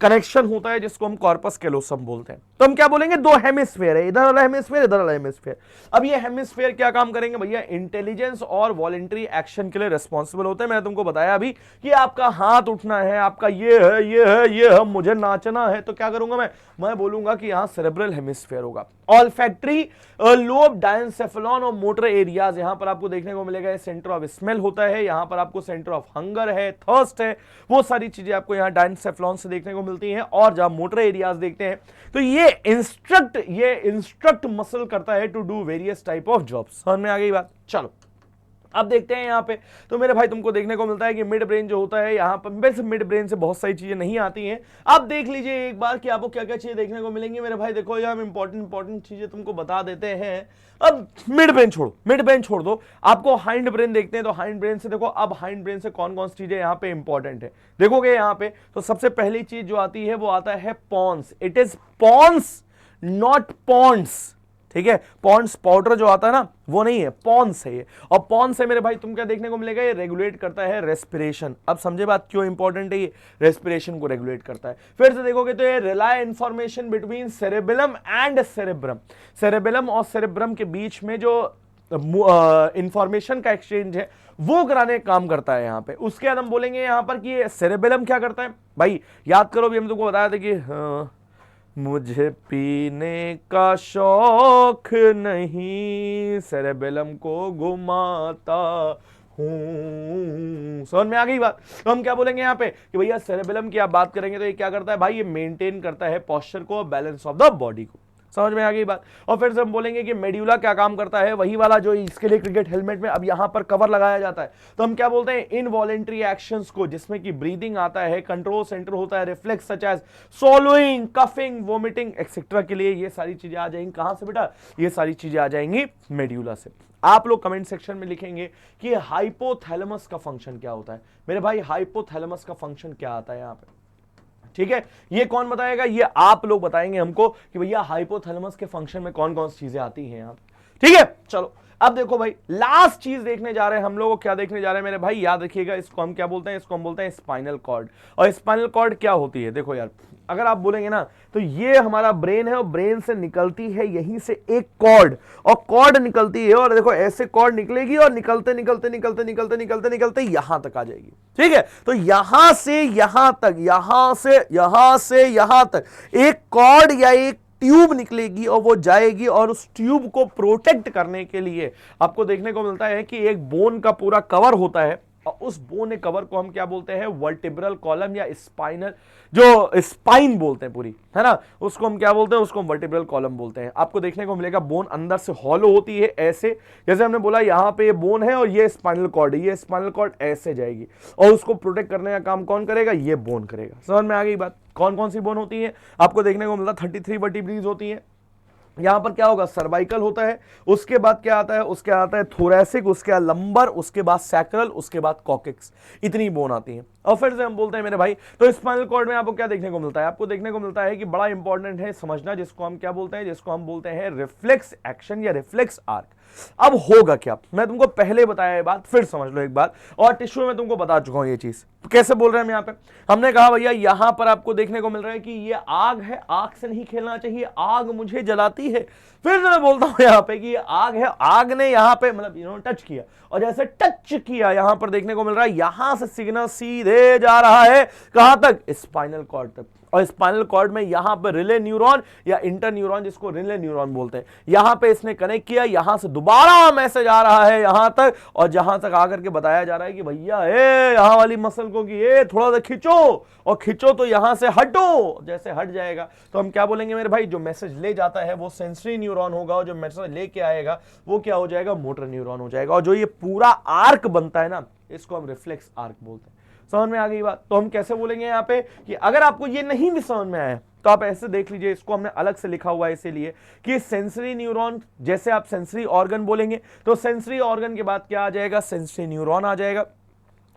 कनेक्शन होता है जिसको हम कॉर्पस कैलोसम बोलते हैं। तो हम क्या बोलेंगे, दो हेमिस्फीयर है, इधर वाला हेमिस्फीयर, इधर वाला हेमिस्फीयर। अब ये हेमिस्फीयर क्या काम करेंगे भैया, इंटेलिजेंस और वॉलेंट्री एक्शन के लिए रिस्पॉन्सिबल होते हैं। मैंने तुमको बताया अभी कि आपका हाथ उठना है, आपका ये है, ये है, ये है, मुझे नाचना है, तो क्या करूंगा मैं बोलूंगा कि यहां सेरेब्रल हेमिस्फीयर होगा। ऑल्फैक्टरी लोब, डायनसेफेलॉन और मोटर एरियाज, यहां पर आपको देखने को मिलेगा सेंटर ऑफ स्मेल होता है, यहां पर आपको सेंटर ऑफ हंगर है, थर्स्ट है, वो सारी चीजें आपको यहां डायनसेफेलॉन से देखने को मिलती हैं। और जब मोटर एरियाज देखते हैं तो ये इंस्ट्रक्ट मसल करता है to do various type of jobs. समझ में आ गई बात? चलो अब देखते हैं यहां पे, तो मेरे भाई तुमको देखने को मिलता है कि मिड ब्रेन जो होता है यहां पर, वैसे मिड ब्रेन से बहुत सारी चीजें नहीं आती हैं। अब देख लीजिए एक बार कि आपको क्या क्या चीजें देखने को मिलेंगी मेरे भाई। देखो ये हम इंपॉर्टेंट चीजें तुमको बता देते हैं। अब मिड ब्रेन छोड़ दो, आपको हाइंड ब्रेन देखते हैं। तो हाइंड ब्रेन से देखो, अब हाइंड ब्रेन से कौन कौन सी चीजें यहाँ पे इंपॉर्टेंट है देखोगे यहाँ पे, तो सबसे पहली चीज जो आती है वो आता है pons. It is pons not ponds, ठीक है, पॉन्ड्स पाउडर जो आता है ना वो नहीं है, पॉन्स है ये। और पॉन्स से मेरे भाई तुम क्या देखने को मिलेगा, ये रेगुलेट करता है रेस्पिरेशन। अब समझे बात क्यों इंपॉर्टेंट है, ये रेस्पिरेशन को रेगुलेट करता है। फिर से देखोगे तो ये rely information between cerebellum and cerebrum, cerebellum और सेरेब्रम के बीच में जो इंफॉर्मेशन का एक्सचेंज है वो कराने का काम करता है यहाँ पे। उसके बाद हम बोलेंगे यहाँ पर कि ये सेरेबेलम क्या करता है भाई, याद करो भी हम तुमको बताया था कि मुझे पीने का शौक नहीं, सेरेबेलम को घुमाता हूं। समझ में आ गई बात। तो हम क्या बोलेंगे यहाँ पे कि भैया सेरेबेलम की आप बात करेंगे तो ये क्या करता है भाई, ये मेंटेन करता है पोस्चर को, बैलेंस ऑफ द बॉडी को। समझ में आ गई बात। और फिर से हम बोलेंगे कि मेड्यूला क्या काम करता है, वही वाला जो इसके लिए क्रिकेट हेलमेट में अब यहां पर कवर लगाया जाता है। तो हम क्या बोलते हैं, इनवॉलेंट्री एक्शंस को, जिसमें कि ब्रीदिंग आता है, कंट्रोल सेंटर होता है, reflex such as swallowing, coughing, vomiting etcetera के लिए ये सारी चीजें आ जाएंगी कहां से बेटा, ये सारी चीजें आ जाएंगी मेड्यूला से। आप लोग कमेंट सेक्शन में लिखेंगे कि हाइपोथैलेमस का फंक्शन क्या होता है। मेरे भाई हाइपोथैलेमस का फंक्शन क्या आता है यहां पे, ठीक है, ये कौन बताएगा, ये आप लोग बताएंगे हमको कि भैया हाइपोथैलेमस के फंक्शन में कौन कौन सी चीजें आती हैं यहां पे। ठीक है, चलो अब देखो भाई लास्ट चीज देखने जा रहे हैं हम लोग, क्या देखने जा रहे हैं मेरे भाई, याद रखिएगा इसको हम क्या बोलते हैं, इसको हम बोलते हैं स्पाइनल कॉर्ड। और स्पाइनल कॉर्ड क्या होती है, देखो यार अगर आप बोलेंगे ना तो ये हमारा ब्रेन है और ब्रेन से निकलती है यहीं से एक कॉर्ड, और कॉर्ड निकलती है और देखो ऐसे कॉर्ड निकलेगी और निकलते निकलते निकलते निकलते निकलते निकलते यहां तक आ जाएगी। ठीक है, तो यहां से यहां तक, यहां से यहां तक एक कॉर्ड या एक ट्यूब निकलेगी और वो जाएगी, और उस ट्यूब को प्रोटेक्ट करने के लिए आपको देखने को मिलता है कि एक बोन का पूरा कवर होता है, और उस बोन कवर को हम क्या बोलते हैं, वर्टिब्रल कॉलम या स्पाइनल, जो स्पाइन बोलते हैं पूरी, है ना, उसको हम क्या बोलते हैं, उसको हम वर्टिब्रल कॉलम बोलते हैं। आपको देखने को मिलेगा बोन अंदर से हॉलो होती है ऐसे, जैसे हमने बोला यहां पे ये बोन है और ये स्पाइनल कॉर्ड है, ये स्पाइनल कॉर्ड ऐसे जाएगी और उसको प्रोटेक्ट करने का काम कौन करेगा, ये बोन करेगा। समझ में आ गई बात। कौन कौन सी बोन होती है आपको देखने को मिलता है, 33 वर्टिब्रीज होती है। यहां पर क्या होगा, सर्वाइकल होता है, उसके बाद क्या आता है, उसके आता है थोरैसिक, उसके बाद लंबर, उसके बाद सैक्रल, उसके बाद कॉकेक्स, इतनी बोन आती है। और फिर से हम बोलते हैं मेरे भाई, तो स्पाइनल कॉर्ड में आपको क्या देखने को मिलता है, आपको देखने को मिलता है कि बड़ा इंपॉर्टेंट है समझना, जिसको हम क्या बोलते हैं, जिसको हम बोलते हैं रिफ्लेक्स एक्शन या रिफ्लेक्स आर्क। अब होगा क्या, मैं तुमको पहले बताया ये बात, फिर समझ लो एक बार, और टिश्यू में तुमको बता चुका हूं ये चीज। कैसे बोल रहे हैं हम यहाँ पे, हमने कहा भैया यहां पर आपको देखने को मिल रहा है कि ये आग है, आग से नहीं खेलना चाहिए, आग मुझे जलाती है। फिर मैं बोलता हूं यहाँ पे कि ये आग है, आग ने यहाँ पे मतलब इन्होंने टच किया, और जैसे टच किया यहां पर देखने को मिल रहा है, यहां से सिग्नल सीधे जा रहा है कहां तक, स्पाइनल कॉर्ड तक। और स्पाइनल कॉर्ड में यहां पर रिले न्यूरॉन या इंटर न्यूरॉन, जिसको रिले न्यूरॉन बोलते हैं, यहां पे इसने कनेक्ट किया, यहां से दोबारा मैसेज आ रहा है यहां तक, और जहां तक आकर के बताया जा रहा है कि भैया यहां वाली मसल को कि ये थोड़ा सा खींचो, और खींचो तो यहां से हटो, जैसे हट जाएगा तो हम क्या बोलेंगे मेरे भाई, जो मैसेज ले जाता है वो सेंसरी न्यूरॉन होगा, और जो मैसेज लेके आएगा वो क्या हो जाएगा, मोटर न्यूरॉन हो जाएगा। और जो ये पूरा आर्क बनता है ना, इसको हम रिफ्लेक्स आर्क बोलते हैं। समझ में आ गई बात। तो हम कैसे बोलेंगे यहाँ पे कि अगर आपको ये नहीं भी समझ में आया तो आप ऐसे देख लीजिए, इसको हमने अलग से लिखा हुआ है इसीलिए कि सेंसरी न्यूरॉन, जैसे आप सेंसरी ऑर्गन बोलेंगे तो सेंसरी ऑर्गन के बाद क्या आ जाएगा, सेंसरी न्यूरॉन आ जाएगा,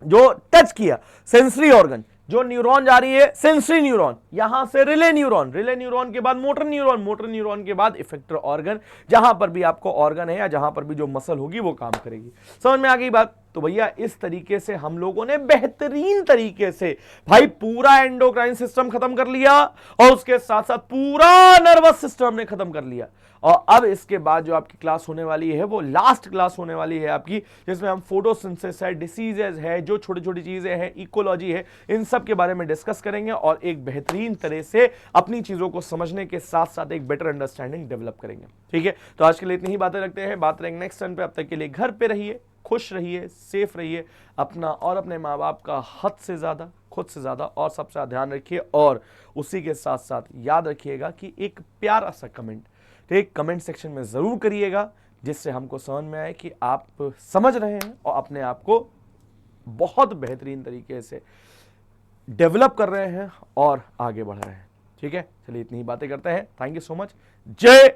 जो टच किया सेंसरी ऑर्गन, जो न्यूरॉन जा रही है सेंसरी न्यूरॉन, यहां से रिले न्यूरॉन, रिले न्यूरॉन के बाद मोटर न्यूरॉन, मोटर न्यूरॉन के बाद इफेक्टर ऑर्गन, जहां पर भी आपको ऑर्गन है या जहां पर भी जो मसल होगी वो काम करेगी। समझ में आ गई बात। तो भैया इस तरीके से हम लोगों ने बेहतरीन तरीके से भाई पूरा एंडोक्राइन सिस्टम खत्म कर लिया, और उसके साथ साथ पूरा नर्वस सिस्टम ने खत्म कर लिया। और अब इसके बाद जो आपकी क्लास होने वाली है वो लास्ट क्लास होने वाली है आपकी, जिसमें हम फोटोसिंथेसिस है, डिसीजेज है, जो छोटी छोटी चीजें हैं, इकोलॉजी है, इन सब के बारे में डिस्कस करेंगे, और एक बेहतरीन तरह से अपनी चीजों को समझने के साथ साथ एक बेटर अंडरस्टैंडिंग डेवलप करेंगे। ठीक है, तो आज के लिए इतनी ही बातें रखते हैं, बात करेंगे नेक्स्ट टर्न पे। अब तक के लिए घर पे रहिए, खुश रहिए, सेफ रहिए, अपना और अपने माँ बाप का हद से ज्यादा, खुद से ज्यादा और सबसे ज्यादा ध्यान रखिए, और उसी के साथ साथ याद रखिएगा कि एक प्यारा सा कमेंट एक कमेंट सेक्शन में जरूर करिएगा, जिससे हमको समझ में आए कि आप समझ रहे हैं और अपने आप को बहुत बेहतरीन तरीके से डेवलप कर रहे हैं और आगे बढ़ रहे हैं। ठीक है, चलिए इतनी ही बातें करते हैं। Thank you so much. जय